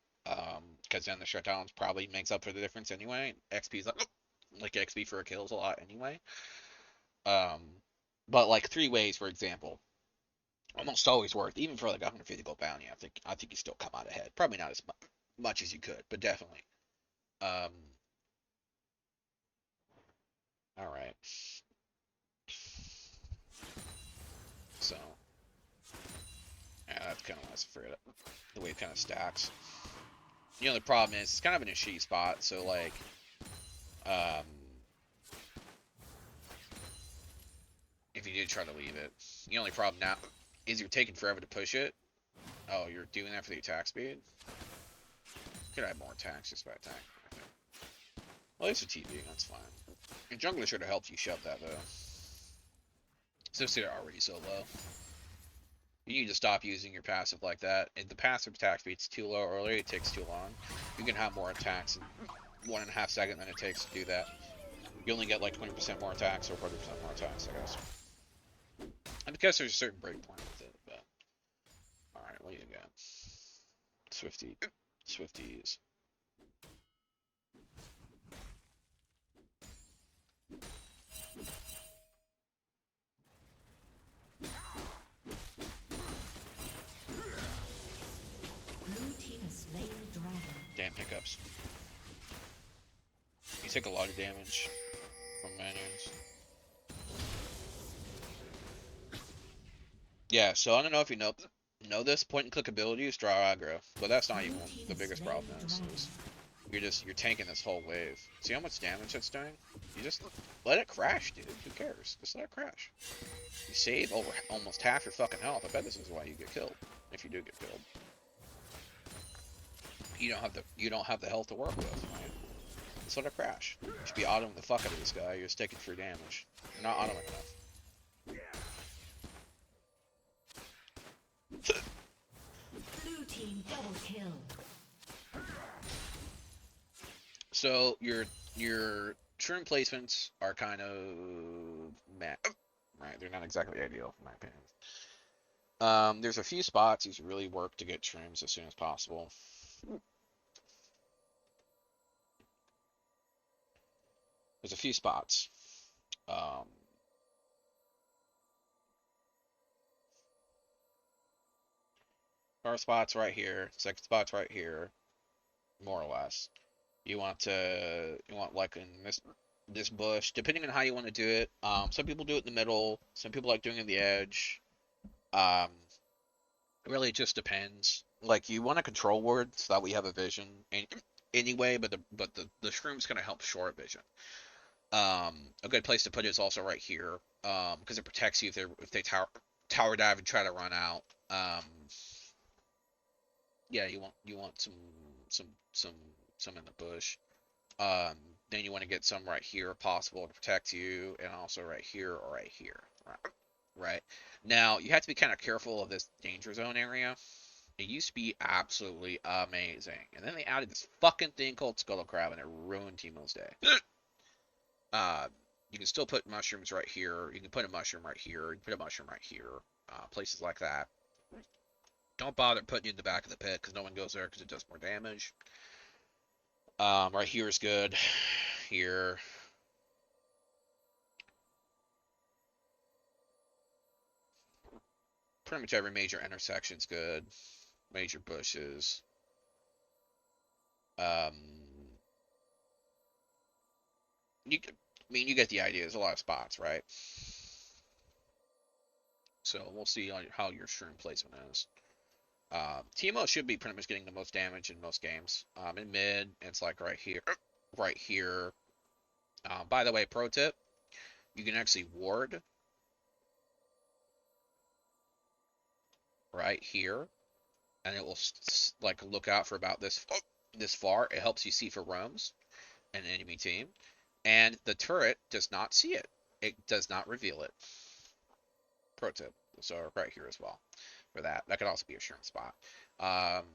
Because then the shutdowns probably makes up for the difference anyway. XP's like XP for a kill is a lot anyway. Um, but like 3 waves, for example, almost always worth, even for like 150 gold bounty. I think you still come out ahead. Probably not as much as you could, but definitely. Um, all right. So yeah, that's kind of what I was afraid of. The way it kind of stacks. The problem is it's kind of in a shitty spot. So like, um, if you did try to leave it, the only problem now is you're taking forever to push it. Oh, you're doing that for the attack speed? Could add more attacks just by attack. Well, it's a TV, that's fine. Your jungler should have helped you shove that though. Since they're already so low. You need to stop using your passive like that. If the passive attack speed's too low early, it takes too long. You can have more attacks in 1.5 seconds than it takes to do that. You only get like 20% more attacks or 40% more attacks, I guess. And because there's a certain breakpoint with it, but alright, what do you got? Swifties. Blue team has slain the dragon. Damn hiccups. You take a lot of damage from minions. Yeah, so I don't know if you know this, point and click ability is draw aggro, but that's not even the biggest problem is you're tanking this whole wave. See how much damage it's doing? You just let it crash, dude. Who cares? Just let it crash. You save over almost half your fucking health. I bet this is why you get killed. If you do get killed. You don't have the health to work with, right? Just let it crash. You should be autoing the fuck out of this guy. You're just taking free damage. You're not autoing enough. Blue team double kill. So your shroom placements are kind of meh, right? They're not exactly ideal, in my opinion. There's a few spots you should really work to get shrooms as soon as possible. There's a few spots. Um, First spot's right here. Second spot's right here, more or less. You want like in this bush, depending on how you want to do it. Some people do it in the middle. Some people like doing it in the edge. Um, it really just depends. Like you want a control word so that we have a vision anyway, but the shroom's gonna help short vision. A good place to put it is also right here, because it protects you if they tower dive and try to run out. Yeah, you want some some some in the bush. Um, then you want to get some right here if possible to protect you, and also right here or right here. Right. Now you have to be kind of careful of this danger zone area. It used to be absolutely amazing, and then they added this fucking thing called Scuttle Crab, and it ruined Teemo's day. uh, you can still put mushrooms right here. You can put a mushroom right here. You can put a mushroom right here. Places like that. Don't bother putting it in the back of the pit because no one goes there because it does more damage. Right here is good. Here. Pretty much every major intersection's good. Major bushes. Um, I mean, you get the idea. There's a lot of spots, right? So we'll see how your shroom placement is. Teemo should be pretty much getting the most damage in most games. In mid, it's like right here, right here. By the way, pro tip: you can actually ward right here, and it will like look out for about this far. It helps you see for roams an enemy team, and the turret does not see it. It does not reveal it. Pro tip. So right here as well for that. That could also be a shroom spot. Um,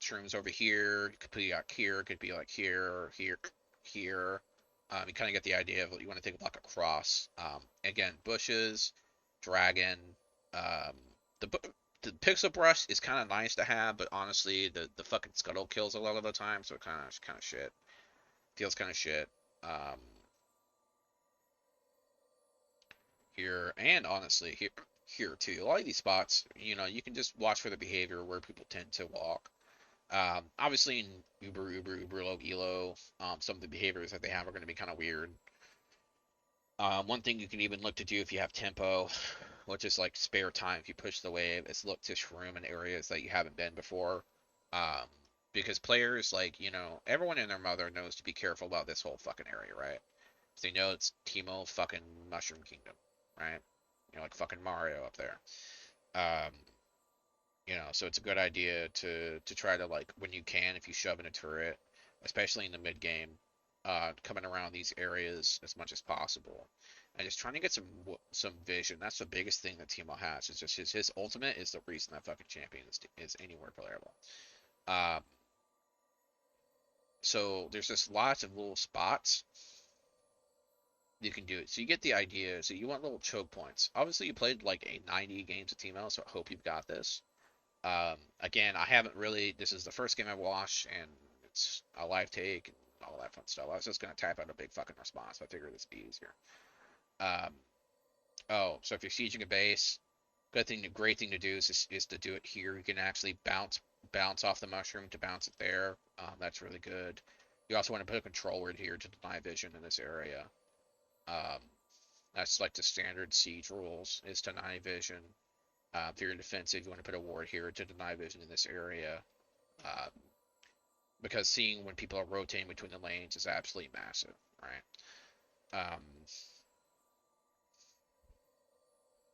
Shrooms over here. It could be like here. It could be like here, here, here. You kind of get the idea of what you want to think of like a cross. Again, bushes, dragon. Um, the the pixel brush is kind of nice to have, but honestly, the fucking scuttle kills a lot of the time, so it kind of shit. Feels kind of shit. Um, Here and honestly here too. A lot of these spots, you can just watch for the behavior where people tend to walk. Obviously in Uber low elo, some of the behaviors that they have are going to be kind of weird. One thing you can even look to do if you have tempo, which is like spare time if you push the wave, is look to shroom in areas that you haven't been before. Um, because players like, everyone and their mother knows to be careful about this whole fucking area, right? They know it's Teemo fucking Mushroom Kingdom, right? Like fucking Mario up there. Um, so it's a good idea to try to like when you can, if you shove in a turret, especially in the mid game, coming around these areas as much as possible, and just trying to get some vision. That's the biggest thing that Teemo has. It's just his ultimate is the reason that fucking champion is anywhere playable. Um, so there's just lots of little spots you can do it. So you get the idea. So you want little choke points. Obviously, you played like a 90 games of Teemo, so I hope you've got this. Again, I haven't really. This is the first game I watched, and it's a live take and all that fun stuff. I was just gonna type out a big fucking response, but I figured this would be easier. Um, oh, so if you're sieging a base, great thing to do is to do it here. You can actually bounce off the mushroom to bounce it there. That's really good. You also want to put a control word here to deny vision in this area. Um, that's like the standard siege rules is to deny vision. If you're defensive, you want to put a ward here to deny vision in this area. Uh, because seeing when people are rotating between the lanes is absolutely massive, right?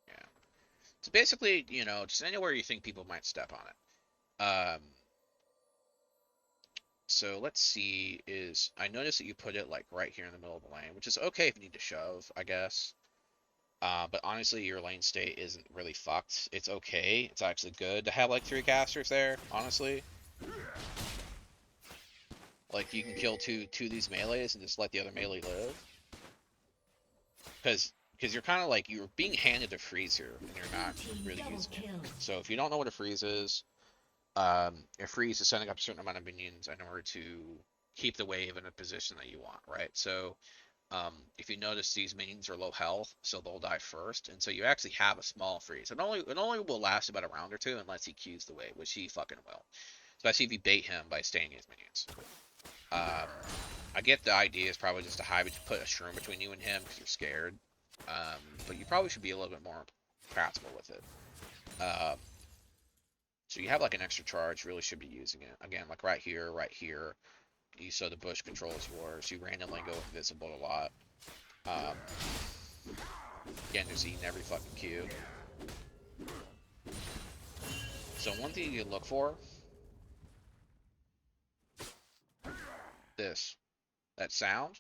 Yeah. So basically, just anywhere you think people might step on it. So let's see. I noticed that you put it like right here in the middle of the lane, which is okay if you need to shove, I guess. But honestly, your lane state isn't really fucked. It's okay. It's actually good to have like three casters there, honestly. Like you can kill two of these melees and just let the other melee live. Because you're kind of like you're being handed a freeze here and you're Blue not team really double using it. kill. So if you don't know what a freeze is, a freeze is setting up a certain amount of minions in order to keep the wave in a position that you want, right? So if you notice these minions are low health, so they'll die first, and so you actually have a small freeze. It only will last about a round or two unless he cues the wave, which he fucking will. Especially if you bait him by staying his minions. Um, I get the idea is probably just to hide, to put a shroom between you and him because you're scared. But you probably should be a little bit more practical with it. Um, so you have like an extra charge, really should be using it. Again, like right here, right here. You saw the bush controls yours. You randomly go invisible a lot. Um, Again, there's eating every fucking cube. So one thing you can look for, this, that sound,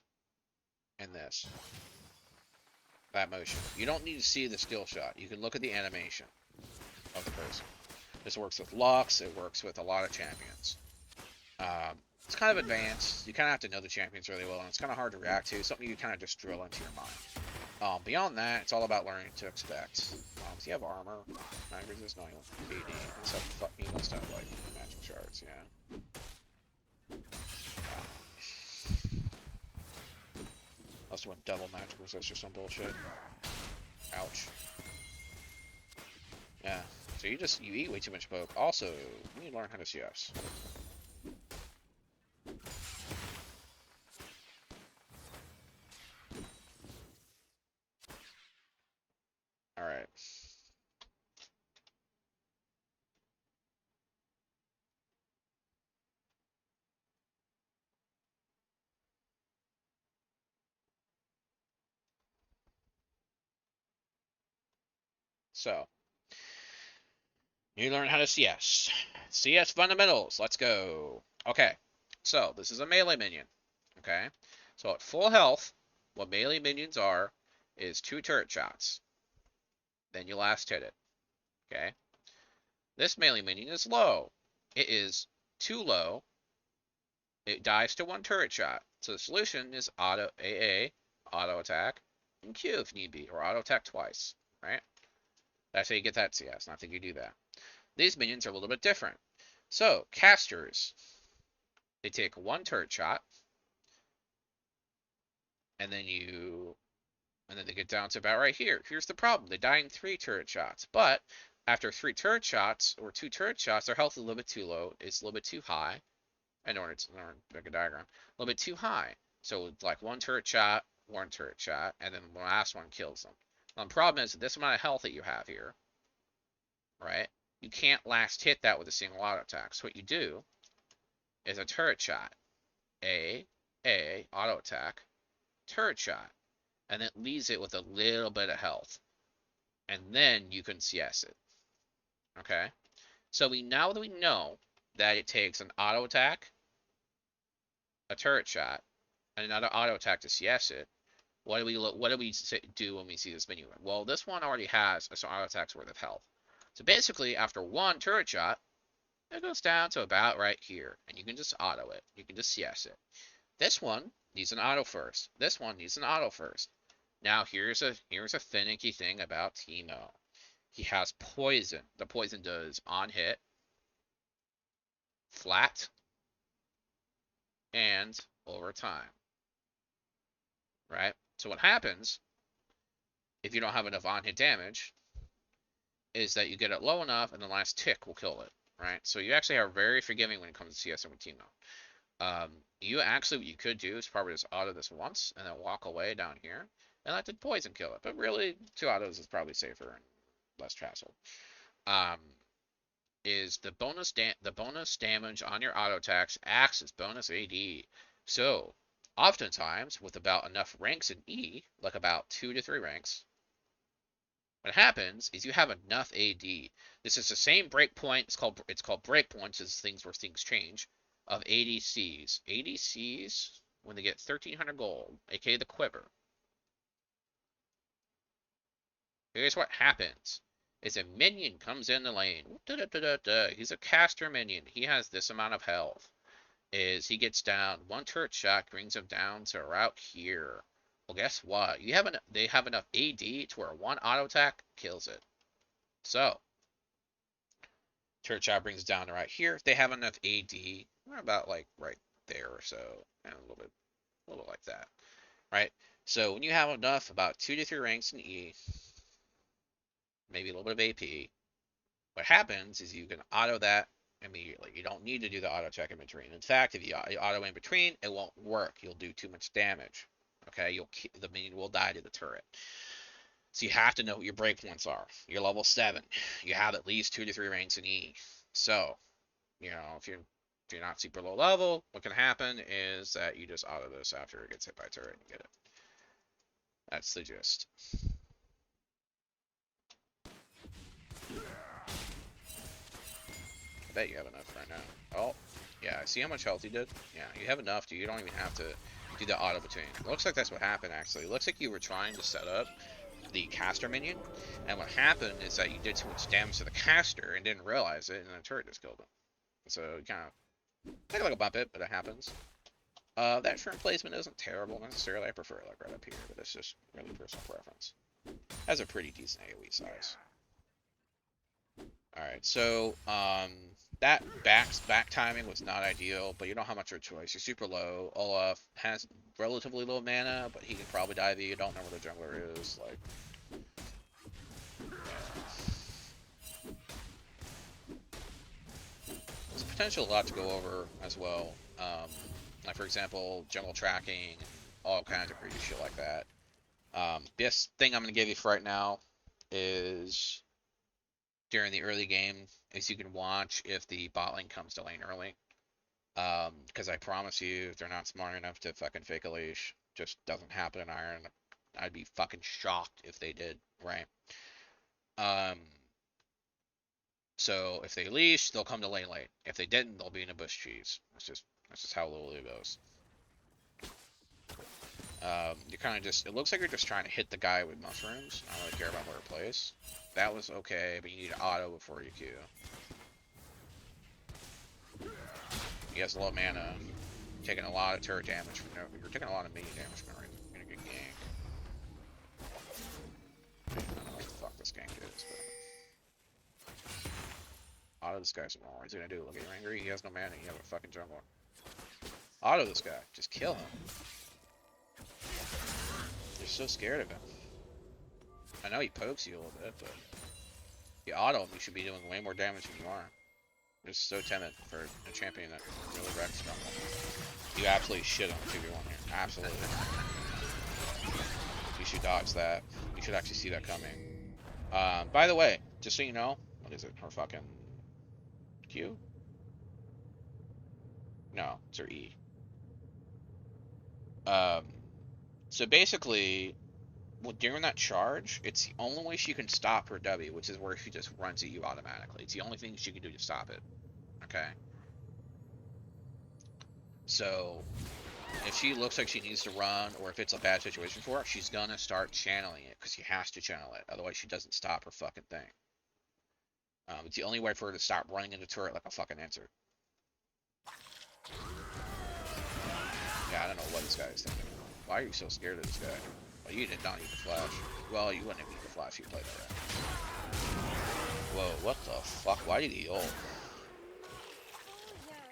and this, that motion. You don't need to see the skill shot. You can look at the animation of the person. This works with Lux. It works with a lot of champions. Um, it's kind of advanced. You kind of have to know the champions really well, and it's kind of hard to react to. Something you kind of just drill into your mind. Beyond that, it's all about learning to expect. So you have armor, mag resist, no, he AD. He must have like magic shards, yeah. Must have went double magic resist or some bullshit. Ouch. Yeah. So you eat way too much poke. Also, you need to learn how to CS. Alright. So, you learn how to CS. CS fundamentals. Let's go. Okay. So, this is a melee minion. Okay. So, at full health, what melee minions are is 2 turret shots. Then you last hit it. Okay. This melee minion is low. It is too low. It dies to 1 turret shot. So the solution is auto AA, auto attack, and Q if need be, or auto attack twice. Right? That's how you get that CS, and I think you do that. These minions are a little bit different. So, casters, they take 1 turret shot, and then they get down to about right here. Here's the problem. They die in 3 turret shots. But after 3 turret shots, or 2 turret shots, their health is a little bit too low. It's a little bit too high. In order to make a diagram. A little bit too high. So like 1 turret shot, 1 turret shot, and then the last one kills them. Now, the problem is this amount of health that you have here, right? You can't last hit that with a single auto attack. So what you do is a turret shot. Auto attack, turret shot. And it leaves it with a little bit of health. And then you can CS it. Okay? So now that we know that it takes an auto attack, a turret shot, and another auto attack to CS it, what do we do when we see this menu? Well, this one already has an auto attack's worth of health. So basically, after 1 turret shot, it goes down to about right here, and you can just auto it. You can just CS it. This one needs an auto first. This one needs an auto first. Now here's a finicky thing about Teemo. He has poison. The poison does on hit, flat, and over time. Right? So what happens if you don't have enough on hit damage is that you get it low enough and the last tick will kill it. Right? So you actually are very forgiving when it comes to CSing with Teemo. What you could do is probably just auto this once and then walk away down here and let the poison kill it. But really, 2 autos is probably safer and less hassle. Um, is the bonus damage on your auto attacks acts as bonus AD. So, oftentimes, with about enough ranks in E, like about 2 to 3 ranks, what happens is you have enough AD. This is the same breakpoint. It's called breakpoints, as things where things change, of ADCs. ADCs, when they get 1300 gold, aka the quiver, here's what happens. Is a minion comes in the lane. He's a caster minion. He has this amount of health. is he gets down. One turret shot brings him down to right here. Well, guess what? They have enough AD to where one auto attack kills it. So, turret shot brings it down to right here. If they have enough AD, we're about like right there or so, and a little bit like that, right? So when you have enough, about 2 to 3 ranks in E, maybe a little bit of AP, what happens is you can auto that immediately. You don't need to do the auto check in between. In fact, if you auto in between, it won't work. You'll do too much damage. Okay, the minion will die to the turret. So you have to know what your breakpoints are. You're level 7. You have at least 2 to 3 ranks in E. So, if you're not super low level, what can happen is that you just auto this after it gets hit by a turret and get it. That's the gist. I bet you have enough right now. Oh, yeah, see how much health you did? Yeah, you have enough, dude. You don't even have to do the auto between. It looks like that's what happened, actually. It looks like you were trying to set up the caster minion, and what happened is that you did too much damage to the caster and didn't realize it, and the turret just killed him. So, kind of, take like a bump it, but it happens. That shrimp placement isn't terrible necessarily. I prefer it like right up here, but it's just really personal preference. Has a pretty decent AoE size. Alright, so that back timing was not ideal, but you don't have much of a choice. You're super low. Olaf has relatively low mana, but he can probably dive you. You don't know where the jungler is. Like, there's potential a lot to go over as well. Like for example, jungle tracking, and all kinds of crazy shit like that. Best thing I'm gonna give you for right now is during the early game is you can watch if the bot lane comes to lane early. Because I promise you, if they're not smart enough to fucking fake a leash, just doesn't happen in Iron. I'd be fucking shocked if they did, right? Um, so if they leash, they'll come to lane late. If they didn't, they'll be in a bush cheese. That's just how Lulu goes. You're kind of just, it looks like you're just trying to hit the guy with mushrooms. I don't really care about where it plays. That was okay, but you need auto before you Q. He has low mana, taking a lot of turret damage from no, you're taking a lot of minion damage from no reason. You're gonna get ganked. I don't know what the fuck this gank is, but auto this guy some more. What's he gonna do? Look at you angry? He has no mana, you have a fucking jungler. Auto this guy. Just kill him. You're so scared of him. I know he pokes you a little bit, but if you auto him, you should be doing way more damage than you are. You're just so timid for a champion that really wrecks jungle. You absolutely shit on 2v1 here. Absolutely. You should dodge that. You should actually see that coming. By the way, just so you know, what is it? Her fucking Q? No, it's her E. Um, so basically, during that charge, it's the only way she can stop her W, which is where she just runs at you automatically. It's the only thing she can do to stop it. Okay? So, if she looks like she needs to run, or if it's a bad situation for her, she's gonna start channeling it, because she has to channel it. Otherwise, she doesn't stop her fucking thing. It's the only way for her to stop running into turret like a fucking answer. Yeah, I don't know what this guy is thinking. Why are you so scared of this guy? Well, you did not need the flash. Well, you wouldn't have needed the flash, you played that. Whoa, what the fuck? Why did he ult?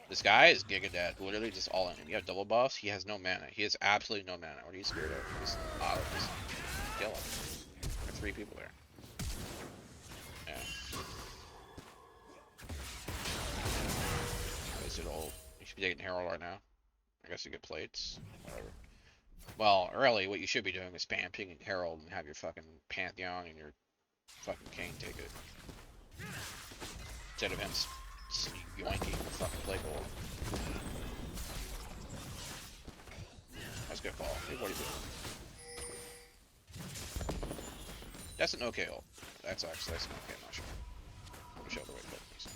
This guy is Giga Dead. Literally just all in him. You have double buffs, he has no mana. He has absolutely no mana. What are you scared of? Just kill him. There are 3 people there. Yeah. Wasted ult. You should be taking Herald right now. I guess you get plates. Whatever. Well, early, what you should be doing is spam pinging Herald and have your fucking Pantheon and your fucking King take it. Instead of him yoinking the fucking play goal. That's a good call. Hey, what are you doing? That's an okay ult. That's an okay mushroom. Let me show the way to play these.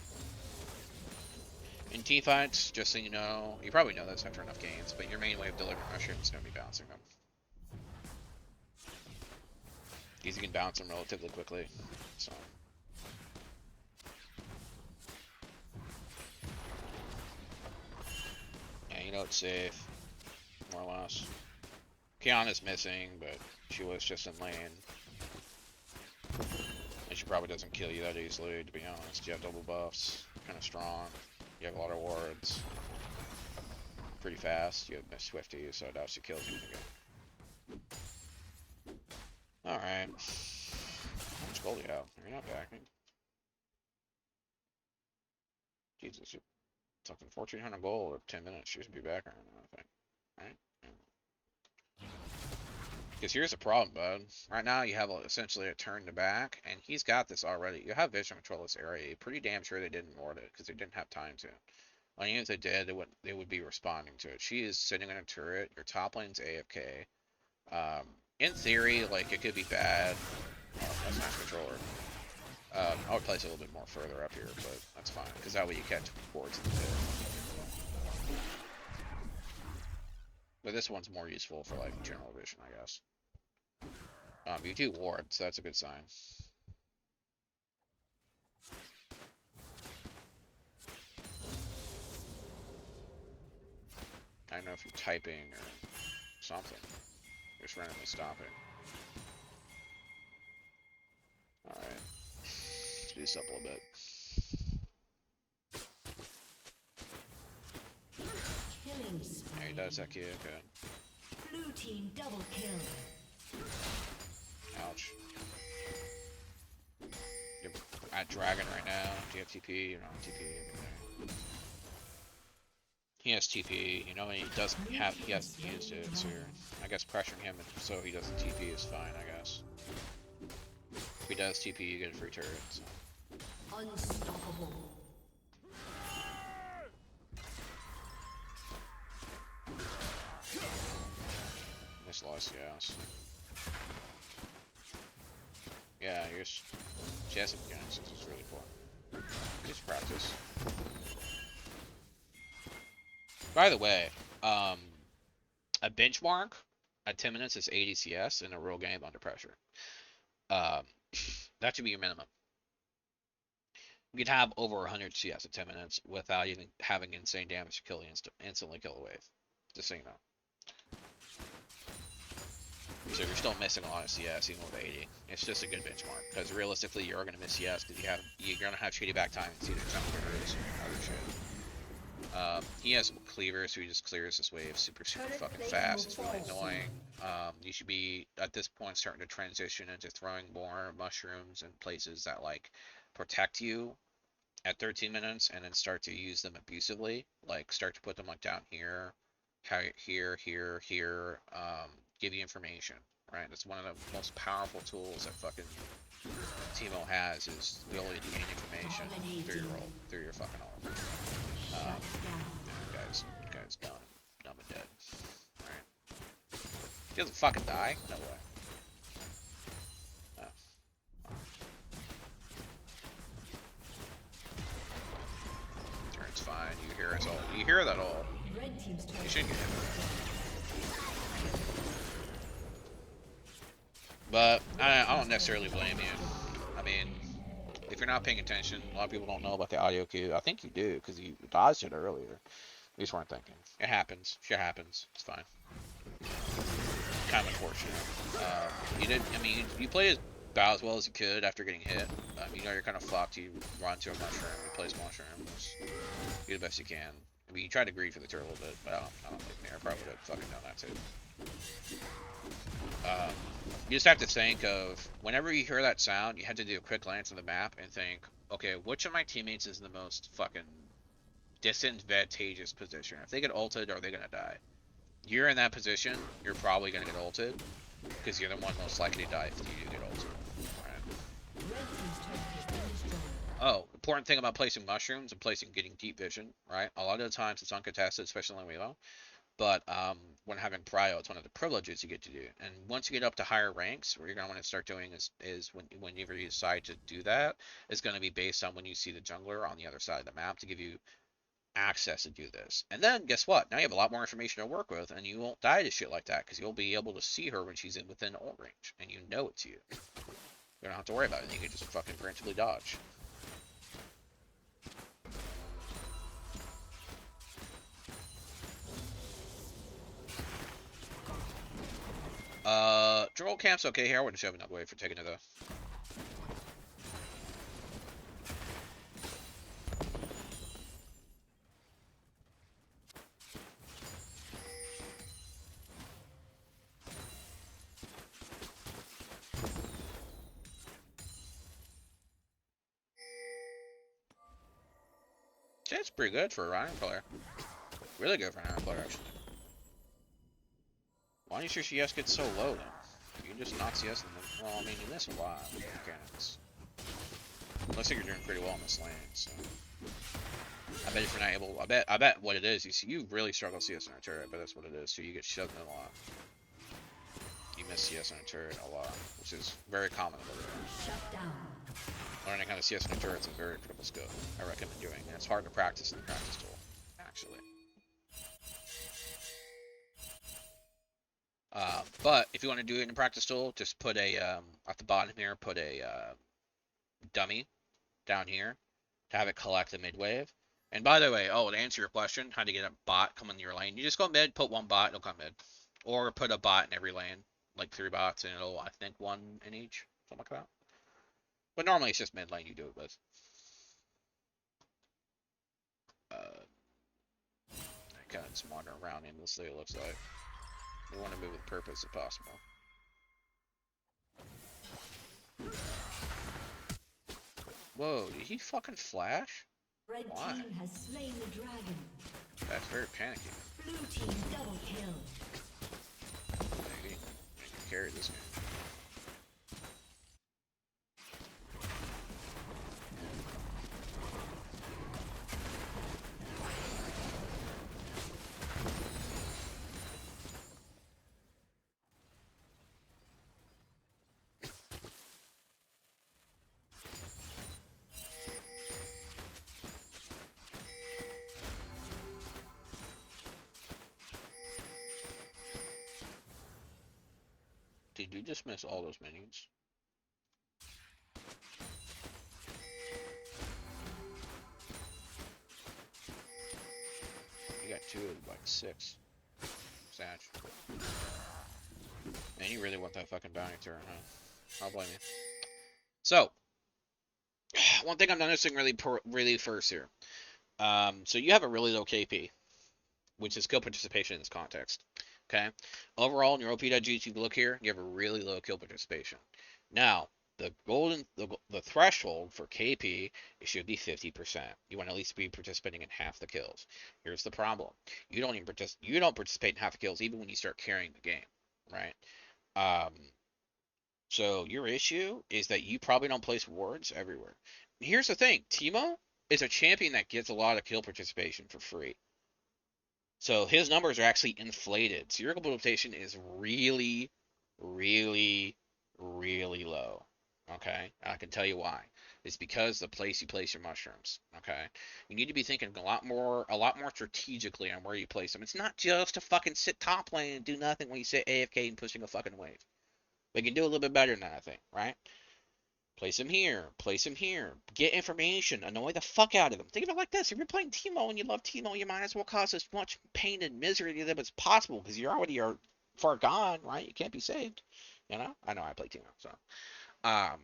In teamfights, just so you know, you probably know this after enough games, but your main way of delivering mushrooms is going to be bouncing them. Because you can bounce them relatively quickly, so. know it's safe, more or less. Kiana's missing, but she was just in lane. And she probably doesn't kill you that easily, to be honest. You have double buffs, kind of strong. You have a lot of wards. Pretty fast. You have Miss Swifty, so I doubt she kills you again. Alright. How much gold do you have? You're not backing. Jesus, you're talking 1,400 gold or 10 minutes. You should be back around now, I think. Right? Because here's the problem, bud. Right now, you have essentially a turn to back, and he's got this already. You have vision control this area. Pretty damn sure they didn't ward it, because they didn't have time to. Well, even if they did, they would be responding to it. She is sitting in a turret. Your top lane's AFK. In theory, like, it could be bad. Oh, that's not controller. I would place it a little bit more further up here, but that's fine, because that way you catch wards in the pit. But this one's more useful for, like, general vision, I guess. You do ward, so that's a good sign. I don't know if you're typing or something. Just randomly stopping. Alright. Speed this up a little bit. Yeah, he does that kid, okay. Blue team double kill. Ouch. You're at Dragon right now. Do you have TP? You're not on TP. He has TP. You know, he doesn't have. He hasn't used it, so I guess pressuring him so he doesn't TP is fine, I guess. If he does TP, you get a free turret. So. Unstoppable. Miss lost, yes. Yeah, she has some guns, which is really cool. Just practice. By the way, a benchmark at 10 minutes is 80 CS in a real game under pressure. That should be your minimum. You could have over 100 CS at 10 minutes without even having insane damage to kill you instantly kill a wave. Just so you know. So you're still missing a lot of CS even with 80. It's just a good benchmark because realistically you're gonna miss CS because you're gonna have shitty back time and see the jumpers and other shit. He has cleaver, so he just clears this wave super fucking fast. It's really annoying. You should be at this point starting to transition into throwing more mushrooms in places that like protect you at 13 minutes, and then start to use them abusively. Like start to put them like down here, here. Give you information. Right, that's one of the most powerful tools that fucking Teemo has is the ability to gain information through your fucking ult. Guy's done. Dumb and dead. Alright. He doesn't fucking die? No way. Oh. Turns fine. You hear us all. You hear that all. You shouldn't get hit. But I don't necessarily blame you. I mean, if you're not paying attention, a lot of people don't know about the audio cue. I think you do because you dodged it earlier. You just weren't thinking. It happens. Shit happens. It's fine. Kind of unfortunate. You did. I mean, you played about as well as you could after getting hit. You know you're kind of fucked. You run to a mushroom. You place mushrooms. You do the best you can. I mean, you tried to greed for the turtle a little bit, but I don't think Mare probably would have fucking done that too. You just have to think of whenever you hear that sound, you have to do a quick glance at the map and think, okay, which of my teammates is in the most fucking disadvantageous position? If they get ulted, are they gonna die? You're in that position, you're probably gonna get ulted because you're the one most likely to die if you do get ulted. Right? Oh, important thing about placing mushrooms and getting deep vision, right? A lot of the times it's uncontested, especially in Revo. But when having prio, it's one of the privileges you get to do. And once you get up to higher ranks, what you're going to want to start doing is whenever you decide to do that, is going to be based on when you see the jungler on the other side of the map to give you access to do this. And then guess what? Now you have a lot more information to work with, and you won't die to shit like that because you'll be able to see her when she's within ult range, and you know it's you. You don't have to worry about it. You can just fucking preemptively dodge. Droll camp's okay here. I wouldn't shove another wave for taking it though. Yeah, it's pretty good for a Ryan player. Really good for an Iron player, actually. Why don't your CS get so low, then? You can just not CS them. Well, I mean, you miss a lot with mechanics. Looks like you're doing pretty well in this lane, so... I bet if you're not able... I bet what it is, you really struggle CS on a turret. I bet that's what it is, so you get shoved in a lot. You miss CS on a turret a lot, which is very common. Shut down. Learning how to CS on a turret is a very critical skill. I recommend doing it. It's hard to practice in the practice tool, actually. But if you want to do it in a practice tool, just put a, at the bottom here, put a dummy down here to have it collect the mid wave. And by the way, to answer your question, how to get a bot come in your lane, you just go mid, put one bot, it'll come mid. Or put a bot in every lane, like 3 bots, and it'll, I think, 1 in each, something like that. But normally it's just mid lane you do it with. Kind of just wander around aimlessly, it looks like. We want to move with purpose if possible. Whoa, did he fucking flash? Red Why? team has slain the dragon. That's very panicky. Blue team double kill. Maybe. I can carry this game. Did you just miss all those minions? You got 2 of like 6. Satch. Man, you really want that fucking bounty turret, huh? I'll blame you. So, one thing I'm noticing really first here. So you have a really low KP, which is skill participation in this context. Okay? Overall, in your OP.G, if you look here, you have a really low kill participation. Now, the threshold for KP, it should be 50%. You want to at least be participating in half the kills. Here's the problem. You don't participate in half the kills even when you start carrying the game, right? So your issue is that you probably don't place wards everywhere. Here's the thing, Teemo is a champion that gets a lot of kill participation for free. So his numbers are actually inflated. So your participation is really, really, really low. Okay, I can tell you why. It's because the place you place your mushrooms. Okay, you need to be thinking a lot more strategically on where you place them. It's not just to fucking sit top lane and do nothing when you sit AFK and pushing a fucking wave. We can do a little bit better than that, I think, right? Place him here. Place him here. Get information. Annoy the fuck out of them. Think of it like this. If you're playing Teemo and you love Teemo, you might as well cause as much pain and misery to them as possible because you already are far gone, right? You can't be saved. You know? I know I play Teemo, so. Um,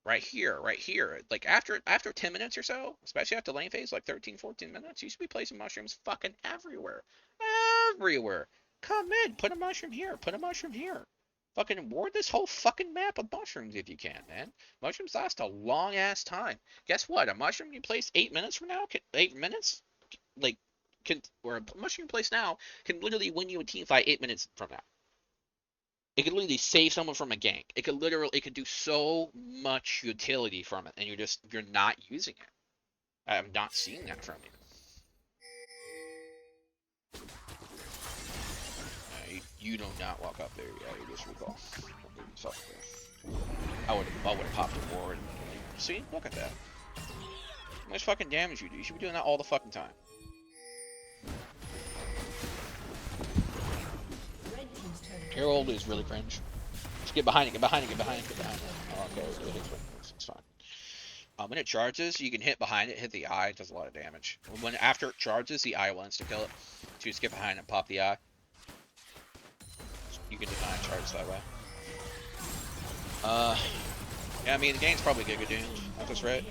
right here. Like after 10 minutes or so, especially after lane phase, like 13, 14 minutes, you should be placing mushrooms fucking everywhere. Everywhere. Come in. Put a mushroom here. Put a mushroom here. Fucking ward this whole fucking map of mushrooms if you can, man. Mushrooms last a long ass time. Guess what? A mushroom you place 8 minutes from now, 8 minutes, like, or a mushroom you place now can literally win you a team fight 8 minutes from now. It could literally save someone from a gank. It could do so much utility from it, and you're not using it. I'm not seeing that from you. You do not walk up there. Yeah, you just recall. I would have popped a ward. See? Look at that. How much fucking damage you do? You should be doing that all the fucking time. Herald is really cringe. Just get behind it, get behind it, get behind it, get behind it. Oh, okay, it's fine. When it charges, you can hit behind it, hit the eye, it does a lot of damage. After it charges, the eye will insta kill it. So you just get behind it, pop the eye. You can deny charge that way. Yeah, I mean, the game's probably Giga Doomed. If that's right.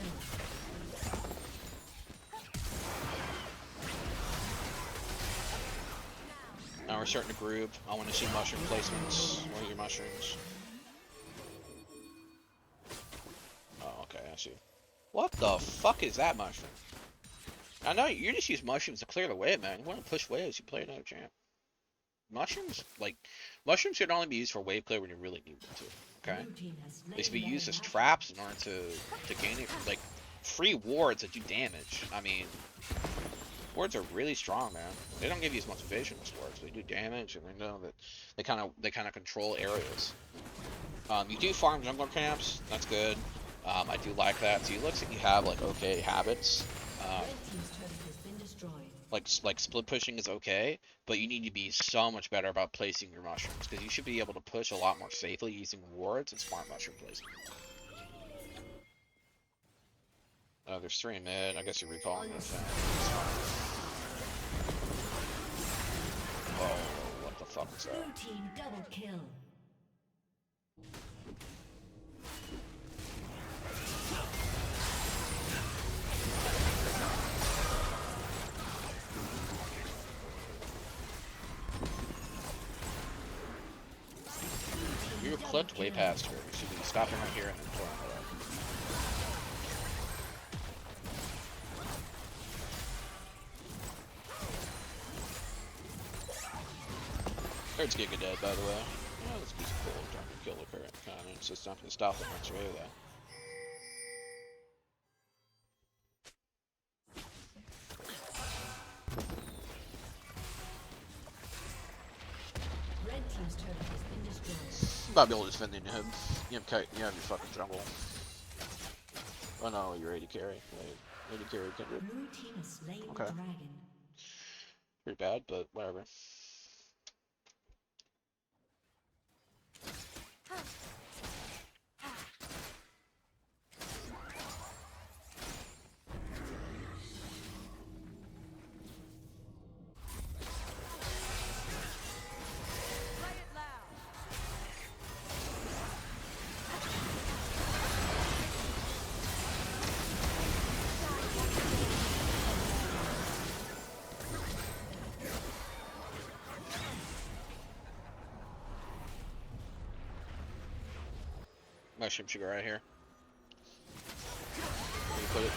Now we're starting to group. I want to see mushroom placements. Where are your mushrooms? Oh, okay, I see. What the fuck is that mushroom? I know you just use mushrooms to clear the way, man. You want to push waves, you play another champ. Mushrooms, like, mushrooms should only be used for wave clear when you really need them to. Okay? They should be used as traps in order to gain it. Like, free wards that do damage. I mean, wards are really strong, man. They don't give you as much vision as wards. They do damage, and they know that they kind of control areas. You do farm jungler camps. That's good. I do like that. So it looks like you have like okay habits. Like split pushing is okay, but you need to be so much better about placing your mushrooms because you should be able to push a lot more safely using wards and smart mushroom placement. There's 3 in mid. I guess you're recalling this. Oh, what the fuck is that? Blue team double kill. You were clipped way past her. You should be stopping right here and then pulling her up. Third's Giga dead, by the way. Oh, this piece of cool. Trying to kill the current kind of. It's just not going to stop the next wave, though. Red team's turret has been destroyed. I'm about to be able to defend the him. You have your fucking jungle. Oh no, you're AD carry. AD carry Kindred. Blue team has slain Okay. the dragon. Pretty bad, but whatever. Mushroom should go right here. Where you put it?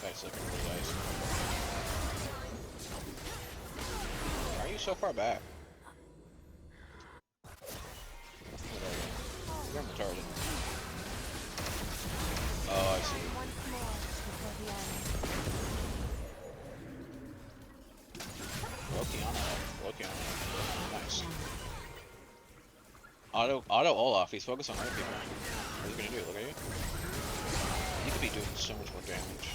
That's looking really nice. Why are you so far back? You're retarded. Oh, I see. Loki on it. Nice. Auto Olaf, he's focused on other people. What are you gonna do? Look at you. You could be doing so much more damage.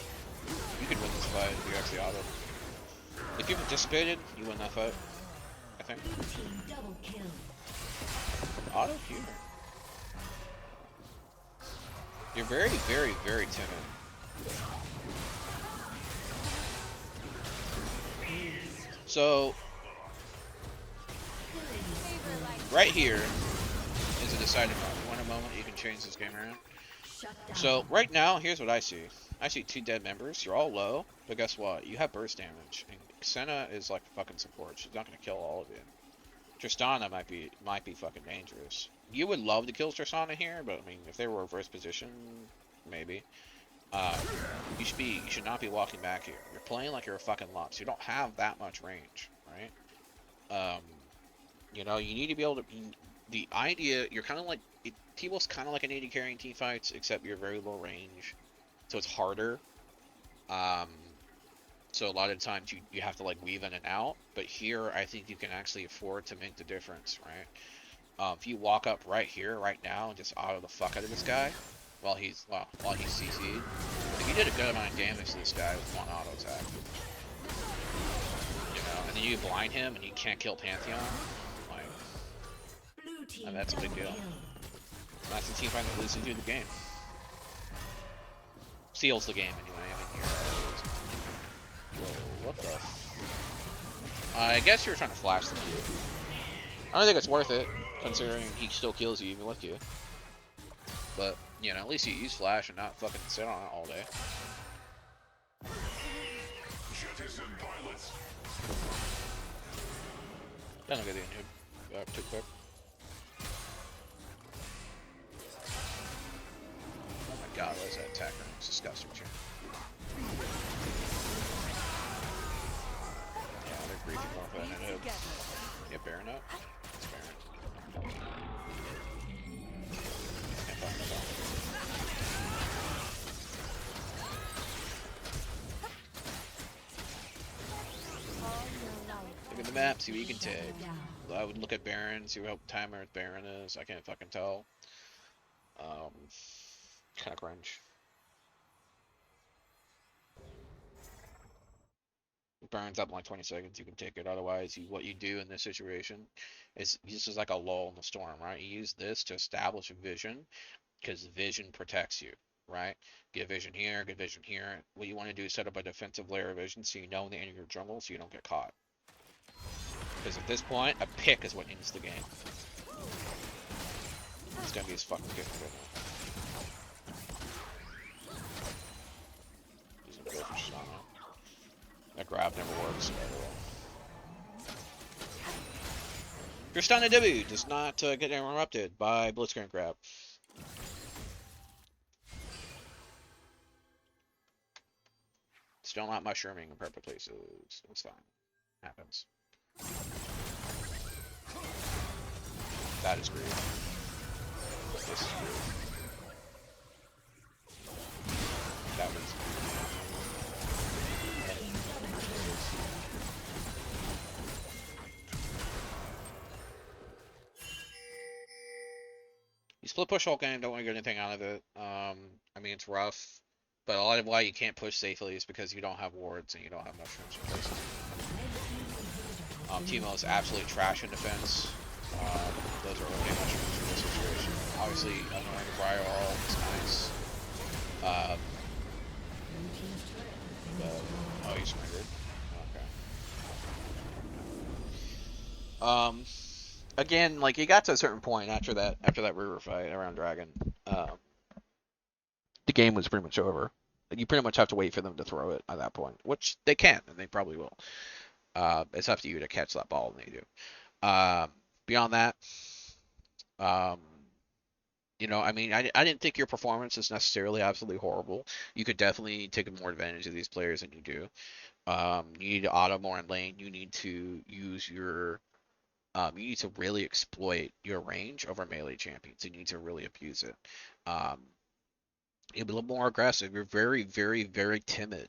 You could win this fight if you actually auto. If you participated, you win that fight. I think. Blue team double kill. Auto humor. You're very, very, very timid. So, right here is a deciding moment. You want a moment you can change this game around? Shut down. So, right now, here's what I see. I see 2 dead members. You're all low, but guess what? You have burst damage. And Senna is like fucking support. She's not going to kill all of you. Tristana might be fucking dangerous. You would love to kill Tristana here, but I mean, if they were reverse position, maybe. You should not be walking back here. You're playing like you're a fucking Lux. You don't have that much range, right? You know, you need to be able to. The idea, you're kind of like Teemo's kind of like an AD carrying team fights, except you're very low range, so it's harder. So a lot of times you have to like weave in and out. But here, I think you can actually afford to make the difference, right? If you walk up right here, right now, and just auto the fuck out of this guy, while he's CC'd, if you did a good amount of damage to this guy with one auto attack, you know, and then you blind him and you can't kill Pantheon, like, Blue team and that's a big deal. double kill. That's the team fight that loses you the game. Seals the game anyway. I mean, whoa, what the? I guess you're trying to flash the Q. I don't think it's worth it, considering he still kills you even with you. But, you know, at least you use flash and not fucking sit on it all day. Don't get the inhib too quick. Oh my god, what is that attack range? It's disgusting. Yeah, they're griefing more for that inhib. Yeah, Baron up? It's Baron. Can't fucking know. Look at the map, see what you can take. I would look at Baron, see what timer Baron is. I can't fucking tell. Kind of cringe. Burns up in like 20 seconds, you can take it. Otherwise, what you do in this situation is this is like a lull in the storm, right? You use this to establish a vision because vision protects you, right? Get vision here, get vision here. What you want to do is set up a defensive layer of vision so you know in the end of your jungle so you don't get caught. Because at this point, a pick is what ends the game. It's gonna be as fucking good for He's gonna go for Shana. That grab never works. Your Stana W does not get interrupted by Blitzcrank grab. Still not mushrooming in purple places. It's fine. Happens. That is great. This is great. That was You split push whole game, don't want to get anything out of it. I mean, it's rough, but a lot of why you can't push safely is because you don't have wards and you don't have mushrooms in place. Teemo is absolutely trash in defense. Those are okay mushrooms for this situation. Obviously, annoying Briar all is nice. But, oh, you surrendered. Okay. Again, like you got to a certain point after that river fight around Dragon, the game was pretty much over. You pretty much have to wait for them to throw it at that point, which they can and they probably will. It's up to you to catch that ball, and they do. Beyond that, um, you know, I mean, I didn't think your performance is necessarily absolutely horrible. You could definitely take more advantage of these players than you do. You need to auto more in lane. You need to use your you need to really exploit your range over melee champions. You need to really abuse it. Be a little more aggressive. You're very, very, very timid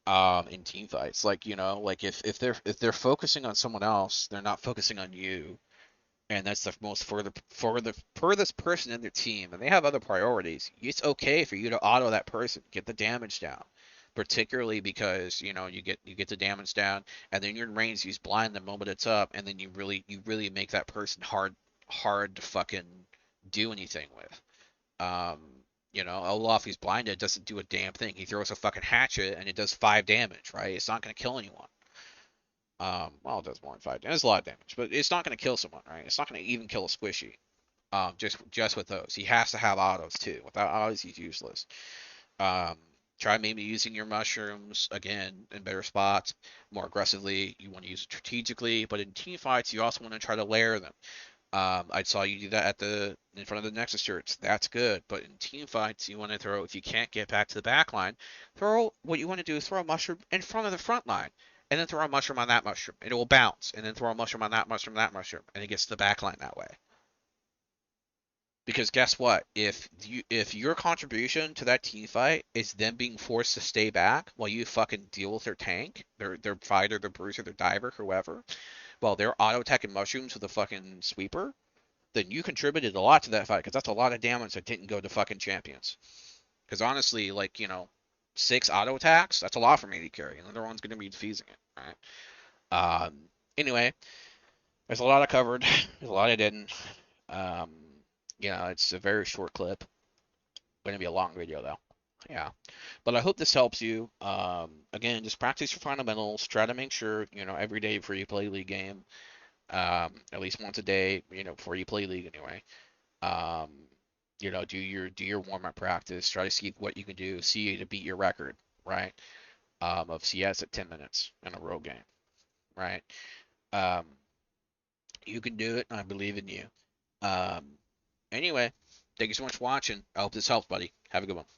in team fights. Like, you know, like if they're focusing on someone else, they're not focusing on you. And that's the most furthest person in their team, and they have other priorities. It's okay for you to auto that person, get the damage down, particularly because you know you get the damage down, and then you're in range. Use blind the moment it's up, and then you really make that person hard to fucking do anything with. Um, you know, Olaf, he's blinded, doesn't do a damn thing. He throws a fucking hatchet, and it does 5 damage, right? It's not gonna kill anyone. Well, it does more than 5 damage. It's a lot of damage, but it's not going to kill someone, right? It's not going to even kill a squishy. Just with those, he has to have autos too. Without autos, he's useless. Um, Try maybe using your mushrooms again in better spots, more aggressively. You want to use it strategically, but in team fights, you also want to try to layer them. I saw you do that in front of the Nexus shirts. That's good, but in team fights, you want to throw if you can't get back to the back line, throw what you want to do is throw a mushroom in front of the front line, and then throw a mushroom on that mushroom, and it will bounce, and then throw a mushroom on that mushroom, and it gets to the back line that way. Because guess what? If your contribution to that team fight is them being forced to stay back while you fucking deal with their tank, their fighter, their bruiser, their diver, whoever, while they're auto attacking mushrooms with a fucking sweeper, then you contributed a lot to that fight because that's a lot of damage that didn't go to fucking champions. Because honestly, like, you know, 6 auto attacks, that's a lot for me to carry. Another one's going to be defusing it, right? Anyway, there's a lot I covered. There's a lot I didn't. Um, you know, it's a very short clip. Going to be a long video, though. Yeah. But I hope this helps you. Again, just practice your fundamentals. Try to make sure, every day before you play league game, at least once a day, before you play league anyway. Um, do your warm up practice. Try to see what you can do. See to beat your record, right? Of CS at 10 minutes in a row game, right? Um, you can do it. I believe in you. Um, anyway, thank you so much for watching. I hope this helps, buddy. Have a good one.